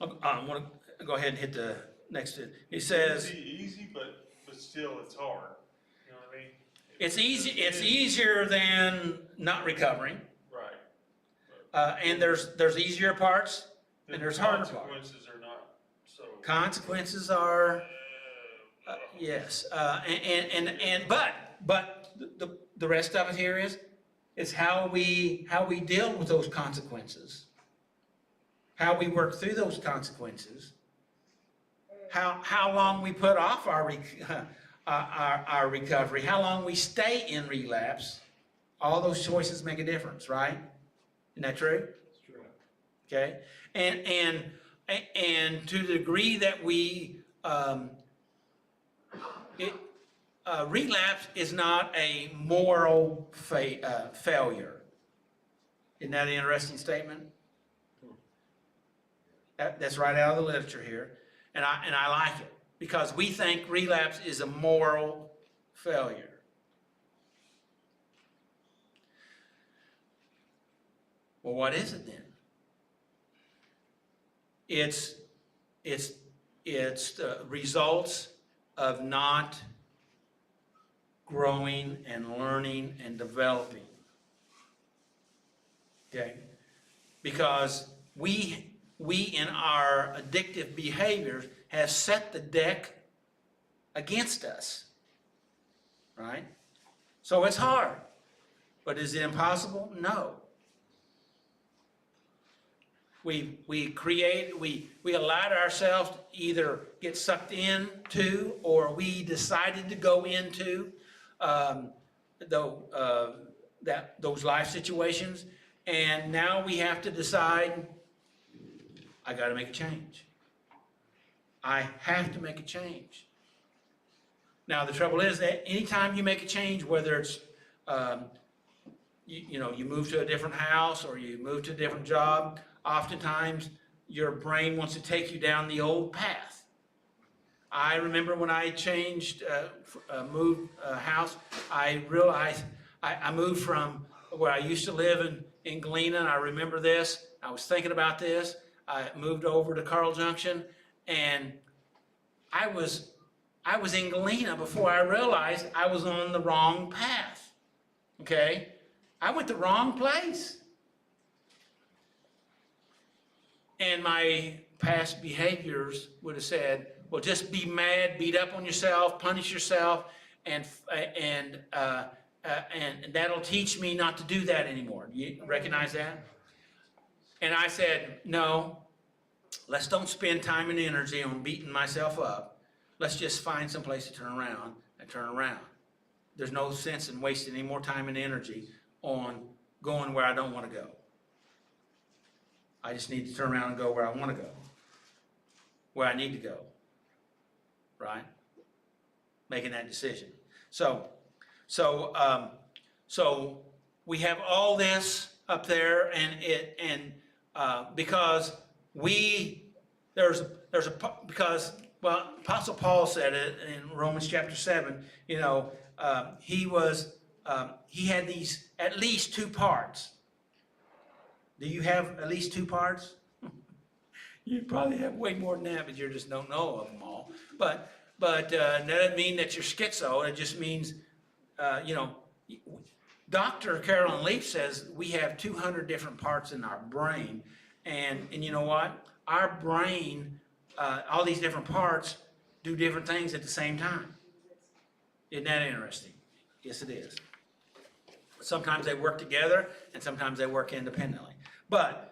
I want to go ahead and hit the next, he says, Easy, but still, it's hard, you know what I mean? it's easy, it's is. easier than not recovering, Right. and there's easier parts, and there's harder parts. Consequences are not so. Consequences are, yes, but the rest of it here is how we deal with those consequences. How we work through those consequences. How long we put off our recovery, how long we stay in relapse. All those choices make a difference, right? Isn't that true? It's true. Okay, and to the degree that we, relapse is not a moral failure. Isn't that an interesting statement? That's right out of the literature here, and I like it, because we think relapse is a moral failure. Well, what is it then? It's the results of not growing and learning and developing. Okay? Because we in our addictive behaviors have set the deck against us. Right? So it's hard. But is it impossible? No. We allowed ourselves to either get sucked into, or we decided to go into those life situations, and now we have to decide, I got to make a change. I have to make a change. Now the trouble is that anytime you make a change, whether it's you move to a different house or you move to a different job, oftentimes your brain wants to take you down the old path. I remember when I moved house, I realized I moved from where I used to live in Galena, and I remember this. I was thinking about this. I moved over to Carl Junction, and I was in Galena before I realized I was on the wrong path. Okay? I went the wrong place. And my past behaviors would have said, well, just be mad, beat up on yourself, punish yourself, and that'll teach me not to do that anymore. You recognize that? And I said, no, let's don't spend time and energy on beating myself up. Let's just find some place to turn around and turn around. There's no sense in wasting any more time and energy on going where I don't want to go. I just need to turn around and go where I want to go, where I need to go, right? Making that decision. So we have all this up there, and because Apostle Paul said it in Romans chapter 7. He had these at least two parts. Do you have at least two parts? You probably have way more than that, but you just don't know of them all. But that doesn't mean that you're schizo. It just means, Dr. Carolyn Leaf says we have 200 different parts in our brain. And you know what? Our brain, all these different parts do different things at the same time. Isn't that interesting? Yes, it is. Sometimes they work together, and sometimes they work independently. But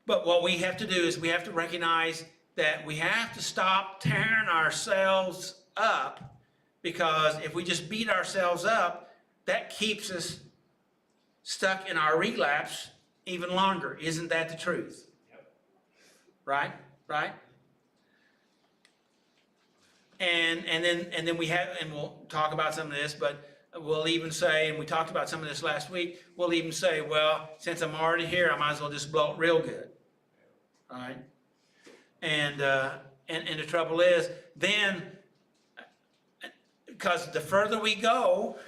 what we have to do is we have to recognize that we have to stop tearing ourselves up, because if we just beat ourselves up, that keeps us stuck in our relapse even longer. Isn't that the truth? Yep. Right? And then we have, and we'll talk about some of this, but we'll even say, and we talked about some of this last week, we'll even say, well, since I'm already here, I might as well just blow it real good. All right? And the trouble is, then, because the further we go,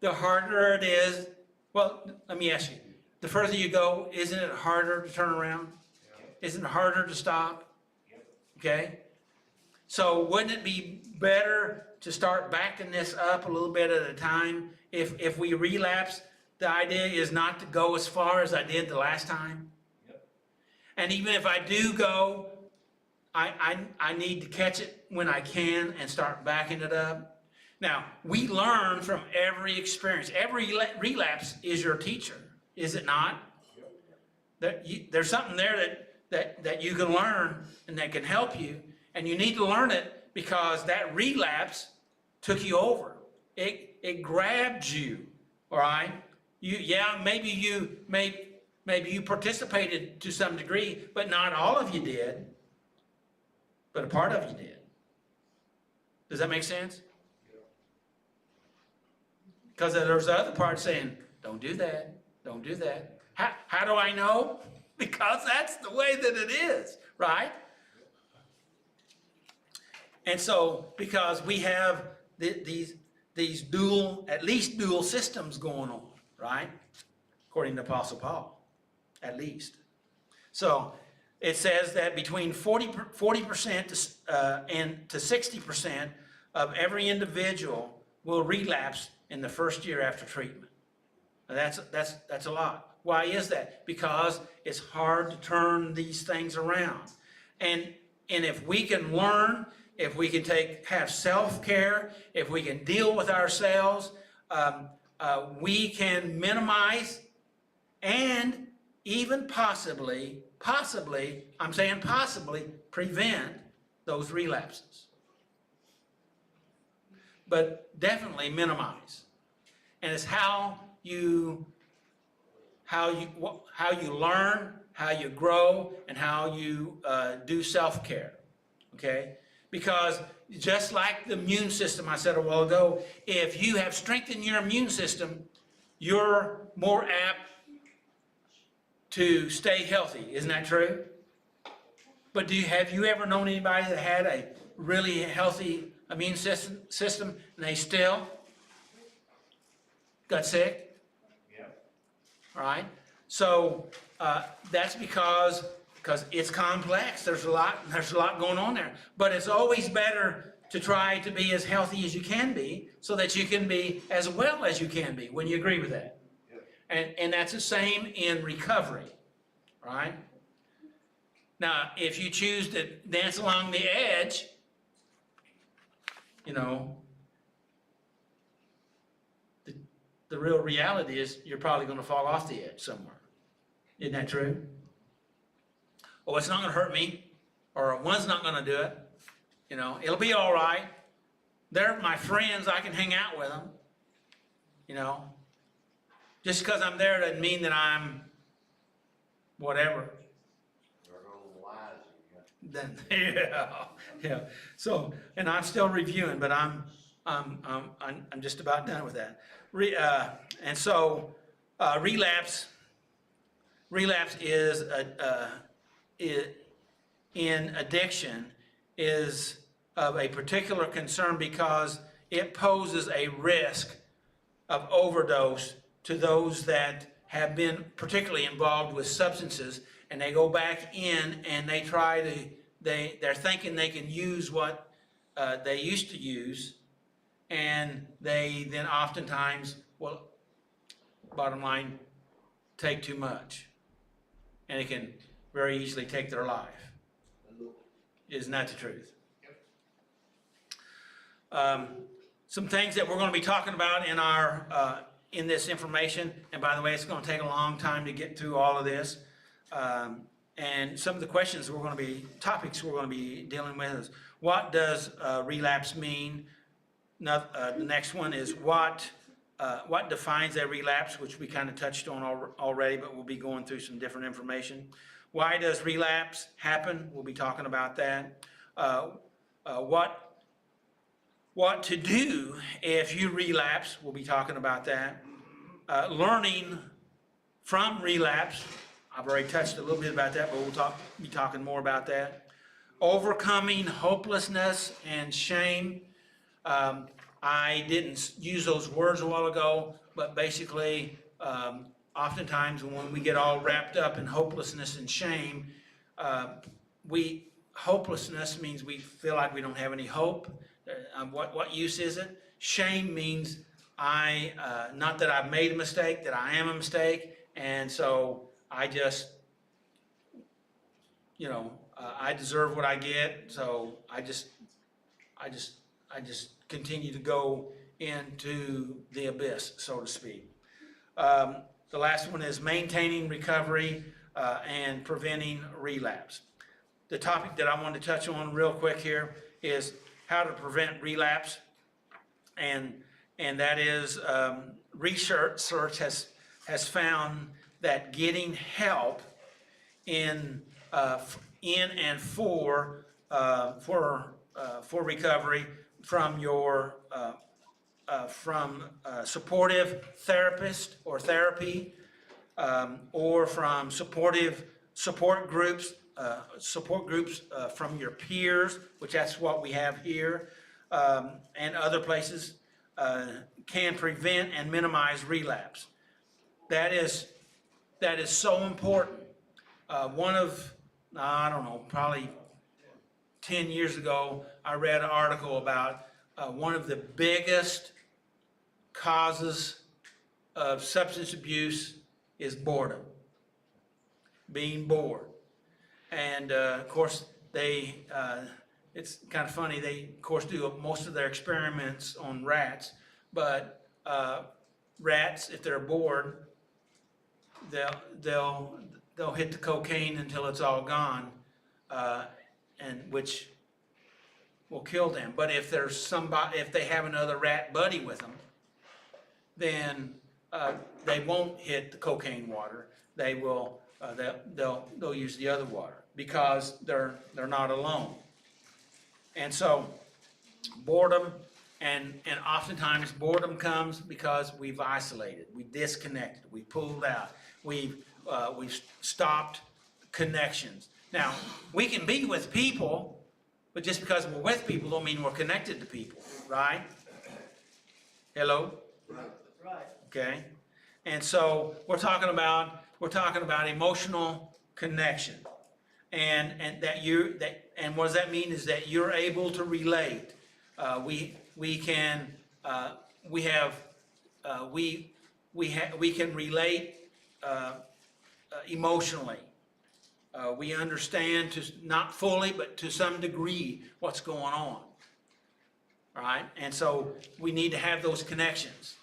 the harder it is. Well, let me ask you, the further you go, isn't it harder to turn around? Isn't it harder to stop? okay? So wouldn't it be better to start backing this up a little bit at a time? If we relapse, the idea is not to go as far as I did the last time. Yep. And even if I do go, I need to catch it when I can and start backing it up. Now, we learn from every experience. Every relapse is your teacher, is it not? There's something there that you can learn and that can help you, and you need to learn it because that relapse took you over. It grabbed you, all right? Maybe you participated to some degree, but not all of you did, but a part of you did. Does that make sense? Because there's the other part saying, don't do that, don't do that. How do I know? Because that's the way that it is, right? And so, because we have these at least dual systems going on, right? According to Apostle Paul, at least. So, it says that between 40% to 60% of every individual will relapse in the first year after treatment. Now that's a lot. Why is that? Because it's hard to turn these things around. And if we can learn, if we can have self-care, if we can deal with ourselves, we can minimize and even possibly, I'm saying possibly, prevent those relapses. But definitely minimize. And it's how you learn, how you grow, and how you do self-care, okay? Because just like the immune system I said a while ago, if you have strengthened your immune system, you're more apt to stay healthy. Isn't that true? But have you ever known anybody that had a really healthy immune system and they still got sick? Yep. All right? So that's because it's complex. There's a lot going on there. But it's always better to try to be as healthy as you can be so that you can be as well as you can be. When you agree with that? And that's the same in recovery, right? Now, if you choose to dance along the edge, the real reality is you're probably going to fall off the edge somewhere. Isn't that true? Oh, it's not going to hurt me, or one's not going to do it. It'll be all right. They're my friends. I can hang out with them. Just because I'm there doesn't mean that I'm whatever. Then yeah. So, and I'm still reviewing, but I'm just about done with that. And so, relapse is in addiction is of a particular concern because it poses a risk of overdose to those that have been particularly involved with substances, and they go back in and they they're thinking they can use what they used to use, and they then oftentimes, bottom line, take too much, and it can very easily take their life. Isn't that the truth? Some things that we're going to be talking about in this information, and by the way, it's going to take a long time to get through all of this. And some of the topics we're going to be dealing with is, what does relapse mean? The next one is what defines a relapse, which we kind of touched on already, but we'll be going through some different information. Why does relapse happen? We'll be talking about that. What to do if you relapse? We'll be talking about that. Learning from relapse. I've already touched a little bit about that, but we'll be talking more about that. Overcoming hopelessness and shame. I didn't use those words a while ago, but basically, oftentimes when we get all wrapped up in hopelessness and shame, we hopelessness means we feel like we don't have any hope. What use is it? Shame means not that I've made a mistake, that I am a mistake, and so I just, I deserve what I get, so I just continue to go into the abyss, so to speak. The last one is maintaining recovery and preventing relapse. The topic that I want to touch on real quick here is how to prevent relapse, and that is research has found that getting help in and for recovery from supportive therapist or therapy, or from support groups from your peers, which that's what we have here, and other places, can prevent and minimize relapse. That is so important. I don't know, probably 10 years ago, I read an article about one of the biggest causes of substance abuse is boredom, being bored. And of course, it's kind of funny, they of course do most of their experiments on rats, but rats, if they're bored, they'll hit the cocaine until it's all gone, and which will kill them. But if they have another rat buddy with them, then they won't hit the cocaine water. They'll use the other water because they're not alone. And so boredom, and oftentimes boredom comes because we've isolated, we disconnected, we pulled out, we've stopped connections. Now, we can be with people, but just because we're with people don't mean we're connected to people, right? Hello? Right. Okay? And so we're talking about emotional connection. And what does that mean is that you're able to relate. We can relate emotionally. We understand, not fully, but to some degree, what's going on. All right? And so we need to have those connections.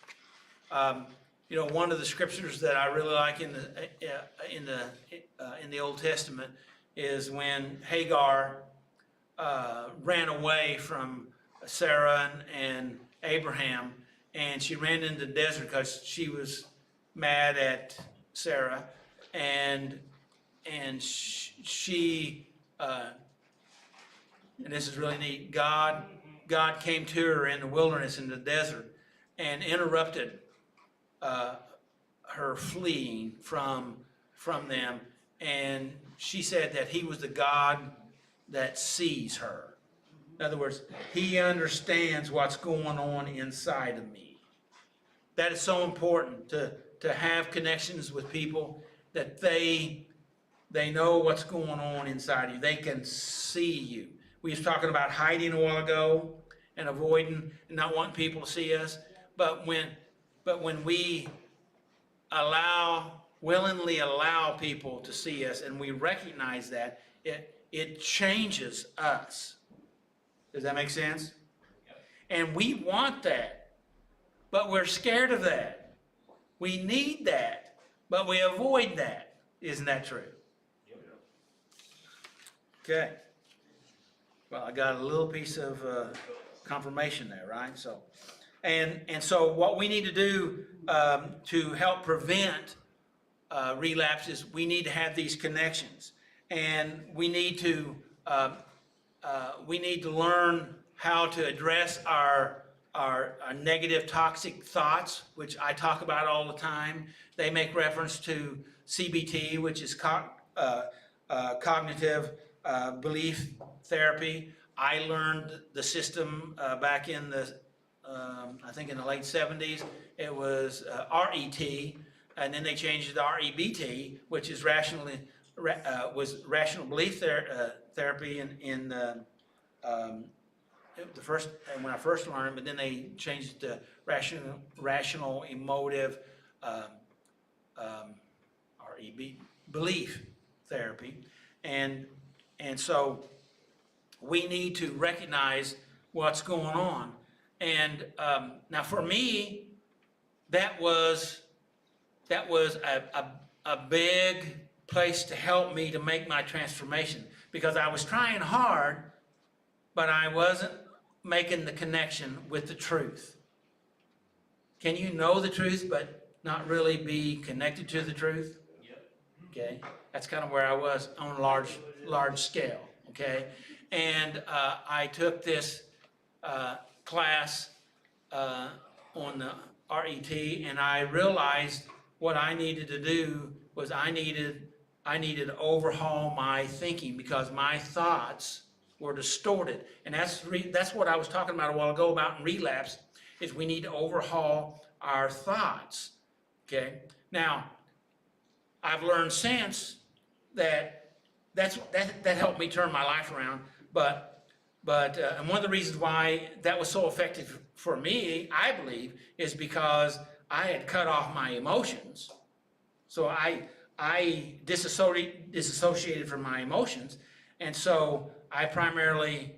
One of the scriptures that I really like in the Old Testament is when Hagar ran away from Sarah and Abraham, and she ran into the desert because she was mad at Sarah, and she and this is really neat. God came to her in the wilderness, in the desert, and interrupted her fleeing from them, and she said that he was the God that sees her. In other words, he understands what's going on inside of me. That is so important, to have connections with people that they know what's going on inside you. They can see you. We was talking about hiding a while ago and avoiding and not wanting people to see us. But when we willingly allow people to see us, and we recognize that, it changes us. Does that make sense? Yep. And we want that, but we're scared of that. We need that, but we avoid that. Isn't that true? Yep. Okay. Well, I got a little piece of confirmation there, right? So, and so what we need to do to help prevent relapse is we need to have these connections, and we need to learn how to address our negative, toxic thoughts, which I talk about all the time. They make reference to CBT, which is cognitive belief therapy. I learned the system back in I think in the late 70s. It was RET, and then they changed it to REBT, which is was rational belief therapy in the first, when I first learned, but then they changed it to rational emotive, REB, belief therapy. And so we need to recognize what's going on. And now for me, that was a big place to help me to make my transformation, because I was trying hard, but I wasn't making the connection with the truth. Can you know the truth but not really be connected to the truth? Yep. Okay, that's kind of where I was on a large scale. Okay, and I took this class on the RET, and I realized what I needed to do was I needed to overhaul my thinking, because my thoughts were distorted. And that's what I was talking about a while ago about in relapse, is we need to overhaul our thoughts. Okay? Now, I've learned since that helped me turn my life around, but and one of the reasons why that was so effective for me, I believe, is because I had cut off my emotions. So I disassociated from my emotions, and so I primarily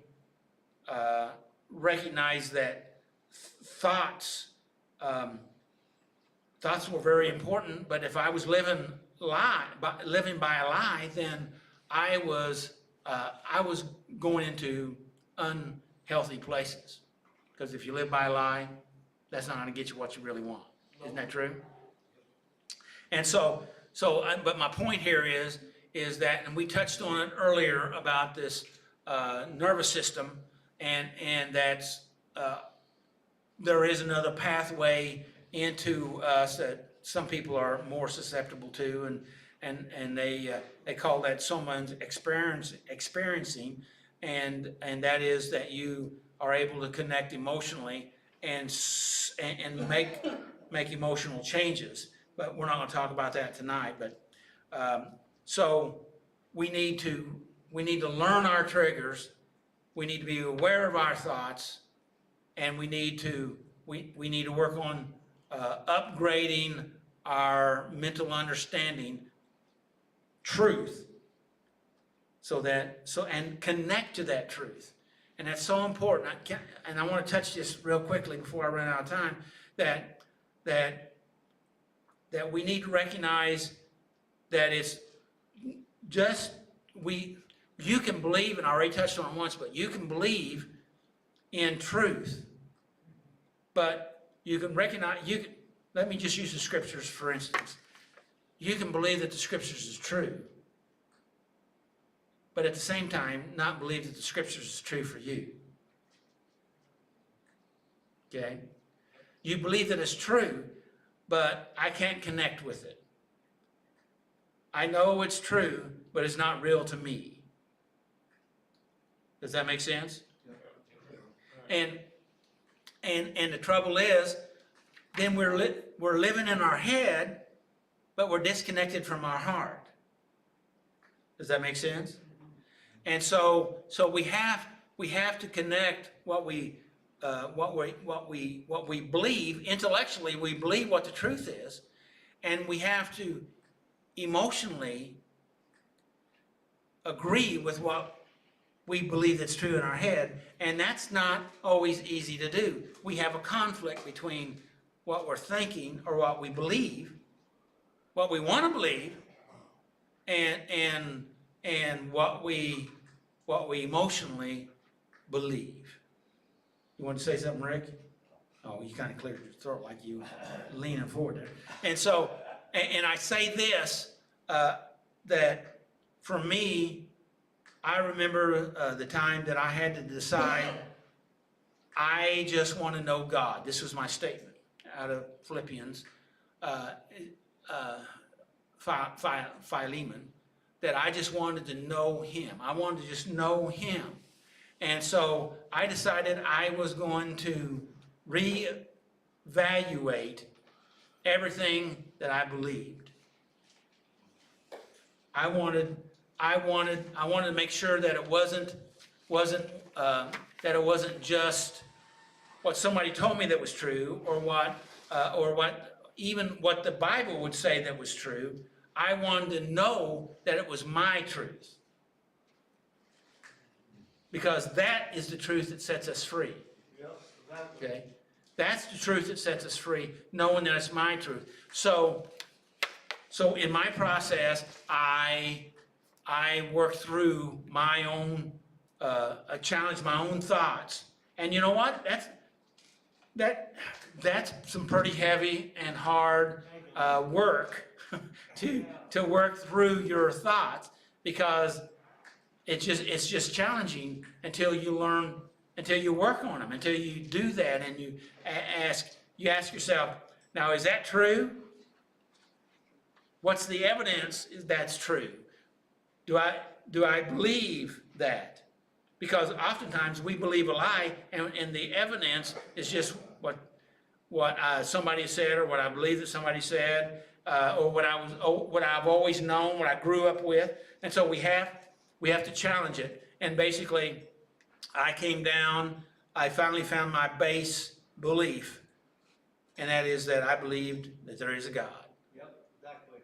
recognized that thoughts were very important. But if I was living by a lie, then I was going into unhealthy places. Because if you live by a lie, that's not going to get you what you really want. Isn't that true? And but my point here is that, and we touched on it earlier about this nervous system, and that's there is another pathway into us that some people are more susceptible to, and they call that someone's experiencing, and that is that you are able to connect emotionally and make emotional changes. But we're not going to talk about that tonight. But so we need to learn our triggers. We need to be aware of our thoughts, and we need to work on upgrading our mental understanding, truth, and connect to that truth. And that's so important. I want to touch this real quickly before I run out of time, that we need to recognize that it's just, you can believe, and I already touched on it once, but you can believe in truth, but you can recognize, let me just use the scriptures for instance. You can believe that the scriptures is true, but at the same time not believe that the scriptures is true for you. Okay? You believe that it's true, but I can't connect with it. I know it's true, but it's not real to me. Does that make sense? And the trouble is, then we're living in our head, but we're disconnected from our heart. Does that make sense? And so we have to connect what we believe intellectually. We believe what the truth is, and we have to emotionally agree with what we believe that's true in our head, and that's not always easy to do. We have a conflict between what we're thinking or what we believe, what we want to believe, and what we emotionally believe. You want to say something, Rick? Oh, you kind of cleared your throat like you leaning forward there. And so, and I say this, that for me, I remember the time that I had to decide, I just want to know God. This was my statement out of Philippians, Philemon, that I just wanted to know Him. I wanted to just know Him. And so I decided I was going to reevaluate everything that I believed. I wanted to make sure that it wasn't just what somebody told me that was true, or even what the Bible would say that was true. I wanted to know that it was my truth. Because that is the truth that sets us free. Okay? That's the truth that sets us free, knowing that it's my truth. So in my process, I work through my own, I challenge my own thoughts. And you know what? That's some pretty heavy and hard work to work through your thoughts, because it's just challenging until you learn, until you work on them, until you do that, and you ask yourself, now, is that true? What's the evidence that's true? Do I believe that? Because oftentimes we believe a lie, and the evidence is just what somebody said, or what I believe that somebody said, or what I've always known, what I grew up with, and so we have to challenge it. And basically, I finally found my base belief, and that is that I believed that there is a God. Yep, exactly.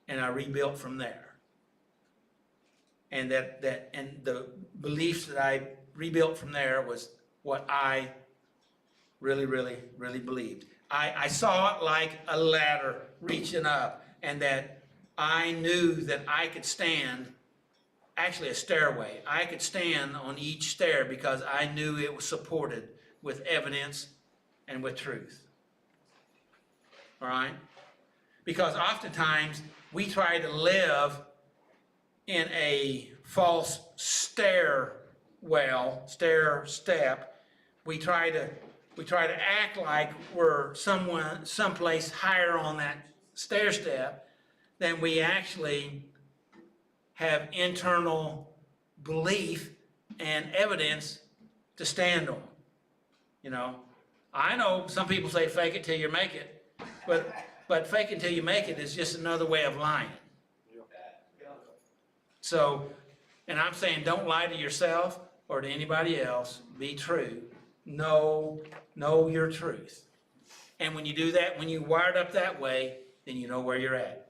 And I rebuilt from there. And and the beliefs that I rebuilt from there was what I really, really, really believed. I saw it like a ladder reaching up, and that I knew that I could stand, actually a stairway. I could stand on each stair because I knew it was supported with evidence and with truth. All right? Because oftentimes we try to live in a false stair step. We try to act like we're someplace higher on that stair step than we actually have internal belief and evidence to stand on. You know, I know some people say fake it till you make it, but fake it till you make it is just another way of lying. So, and I'm saying, don't lie to yourself or to anybody else. Be true. Know your truth. And when you do that, when you wire it up that way, then you know where you're at.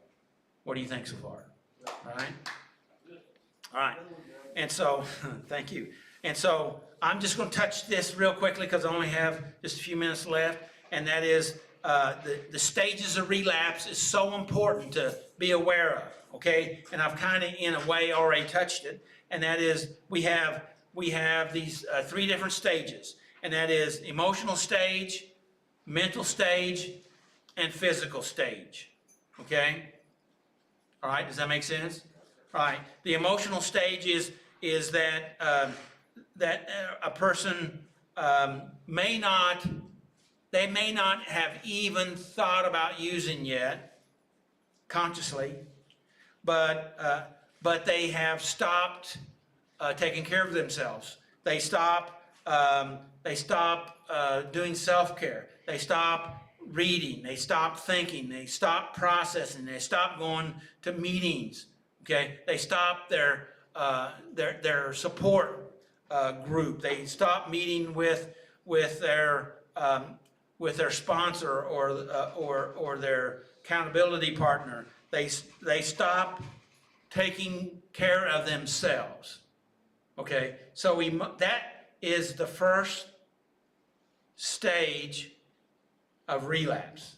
What do you think so far? All right? All right. And so, thank you. And so, I'm just going to touch this real quickly because I only have just a few minutes left. And that is, the stages of relapse is so important to be aware of. Okay? And I've kind of, in a way, already touched it. And that is, we have these 3 different stages. And that is emotional stage, mental stage, and physical stage. Okay? All right, does that make sense? All right, the emotional stage is that a person may not have even thought about using yet consciously, but they have stopped taking care of themselves. They stop doing self-care. They stop reading. They stop thinking. They stop processing. They stop going to meetings. Okay, they stop their support group. They stop meeting with their sponsor or their accountability partner. They stop taking care of themselves. Okay, so that is the first stage of relapse.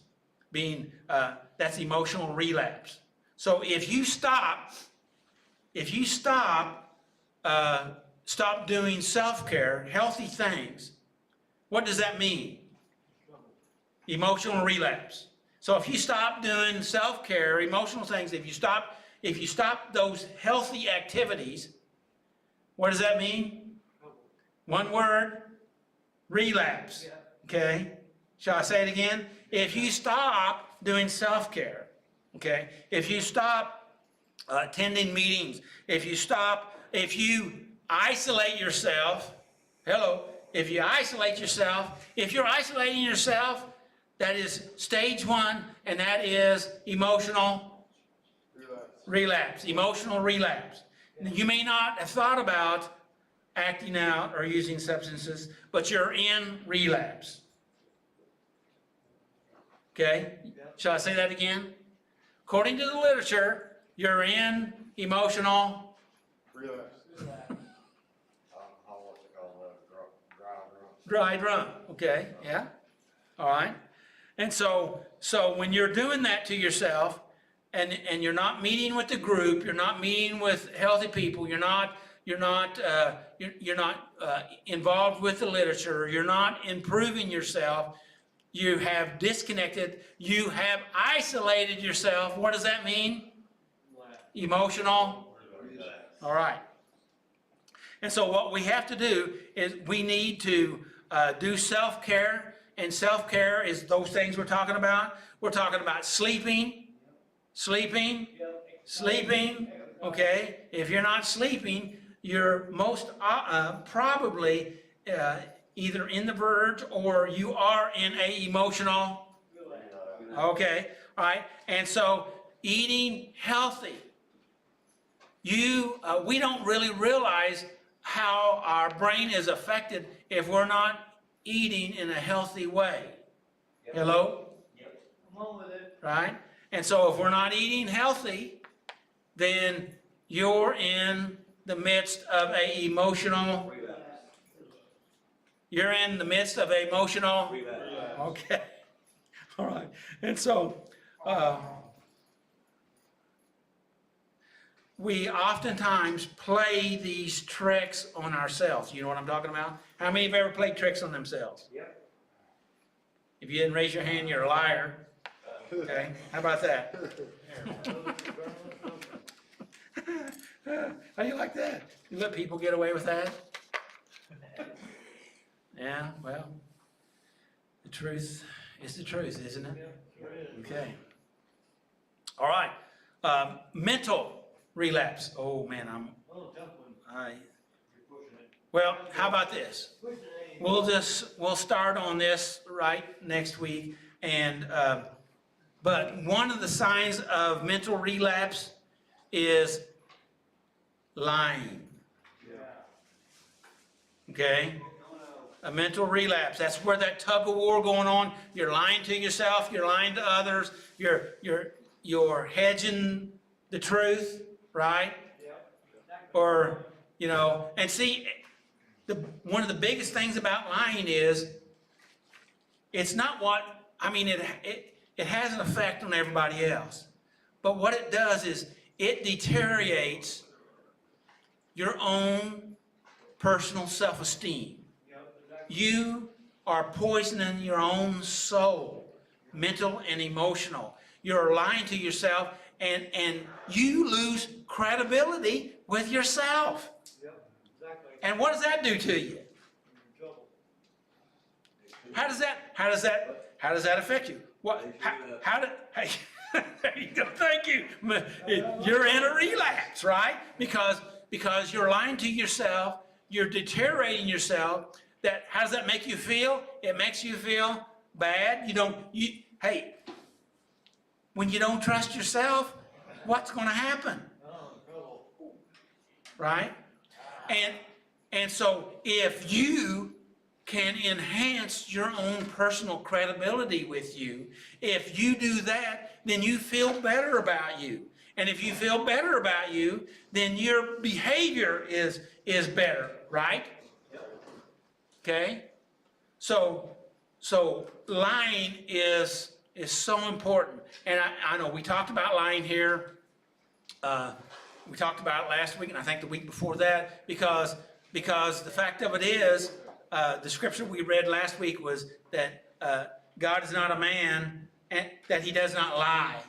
That's emotional relapse. So if you stop doing self-care, healthy things, what does that mean? Emotional relapse. So if you stop doing self-care, emotional things, if you stop those healthy activities, what does that mean? One word, relapse. Okay? Shall I say it again? If you stop doing self-care, okay? If you stop attending meetings, if you isolate yourself, if you're isolating yourself, that is stage 1, and that is emotional relapse, emotional relapse. You may not have thought about acting out or using substances, but you're in relapse. Okay? Shall I say that again? According to the literature, you're in emotional Relapse. What's it called, dry run? dry run. Okay, yeah? All right? And so when you're doing that to yourself, and you're not meeting with the group, you're not meeting with healthy people, you're not involved with the literature, you're not improving yourself, you have disconnected, you have isolated yourself. What does that mean? Emotional? All right. And so what we have to do is we need to do self-care, and self-care is those things we're talking about. We're talking about sleeping, okay? If you're not sleeping, you're most probably either in the verge or you are in a emotional, okay? All right, and so eating healthy. We don't really realize how our brain is affected if we're not eating in a healthy way. Hello? Yep, I'm on with it. Right? And so if we're not eating healthy, then you're in the midst of a emotional, you're in the midst of a emotional, okay. All right. And so, we oftentimes play these tricks on ourselves. You know what I'm talking about? How many have ever played tricks on themselves? Yep. If you didn't raise your hand, you're a liar. Okay, how about that? How do you like that? You let people get away with that? Yeah, well, the truth is the truth, isn't it? Okay. All right. Mental relapse. Oh, man, well, how about this? We'll start on this right next week, and but one of the signs of mental relapse is lying. Okay? A mental relapse. That's where that tug of war going on. You're lying to yourself, you're lying to others, you're hedging the truth, right? Or, and see, one of the biggest things about lying is it's not it has an effect on everybody else. But what it does is it deteriorates your own personal self-esteem. You are poisoning your own soul, mental and emotional. You're lying to yourself, and you lose credibility with yourself. And what does that do to you? How does that affect you? There you go, thank you. You're in a relapse, right? Because you're lying to yourself, you're deteriorating yourself. How does that make you feel? It makes you feel bad. Hey, when you don't trust yourself, what's going to happen? Right? And so if you can enhance your own personal credibility with you, if you do that, then you feel better about you. And if you feel better about you, then your behavior is better, right? Okay? So lying is so important. And I know we talked about lying here. We talked about it last week, and I think the week before that, because the fact of it is, the scripture we read last week was that God is not a man, and that he does not lie.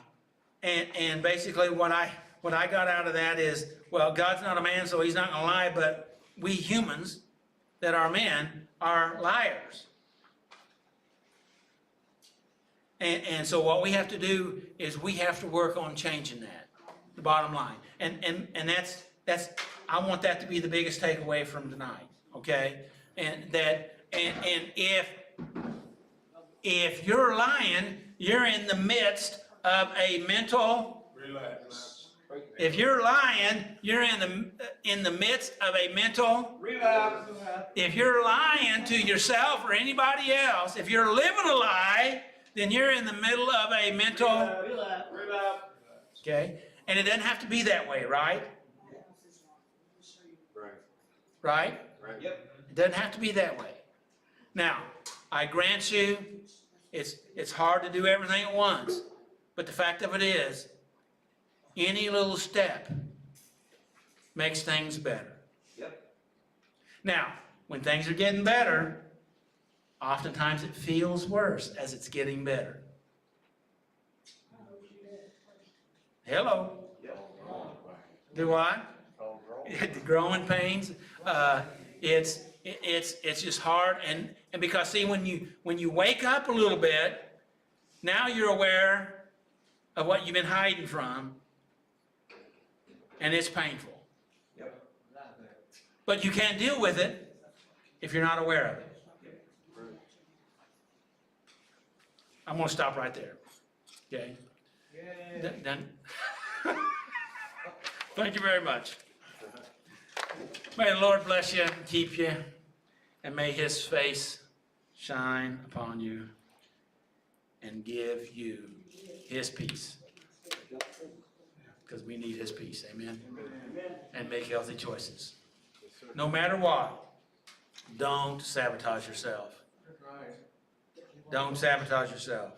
And basically what I got out of that is, well, God's not a man, so he's not going to lie, but we humans that are men are liars. And so what we have to do is we have to work on changing that, the bottom line. And that's I want that to be the biggest takeaway from tonight, okay? And if you're lying, you're in the midst of a mental If you're lying, you're in the midst of a mental. Relapse. If you're lying to yourself or anybody else, if you're living a lie, then you're in the middle of a mental. Relapse. Okay? And it doesn't have to be that way, right? Right. Right? Right. Yep. It doesn't have to be that way. Now, I grant you, it's hard to do everything at once. But the fact of it is, any little step makes things better. Yep. Now, when things are getting better, oftentimes it feels worse as it's getting better. Hello? Do what? The growing pains. It's just hard, and because see, when you wake up a little bit, now you're aware of what you've been hiding from, and it's painful. Yep. But you can't deal with it if you're not aware of it. I'm going to stop right there. Okay? Done. Thank you very much. May the Lord bless you and keep you, and may His face shine upon you and give you His peace. Because we need His peace, amen? And make healthy choices. No matter what, don't sabotage yourself. Don't sabotage yourself.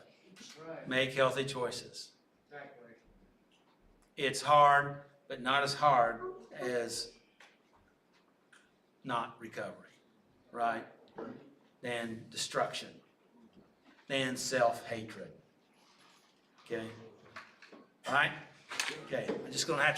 Make healthy choices. It's hard, but not as hard as not recovery, right? Than destruction, than self-hatred. Okay? All right? Okay, I'm just going to have to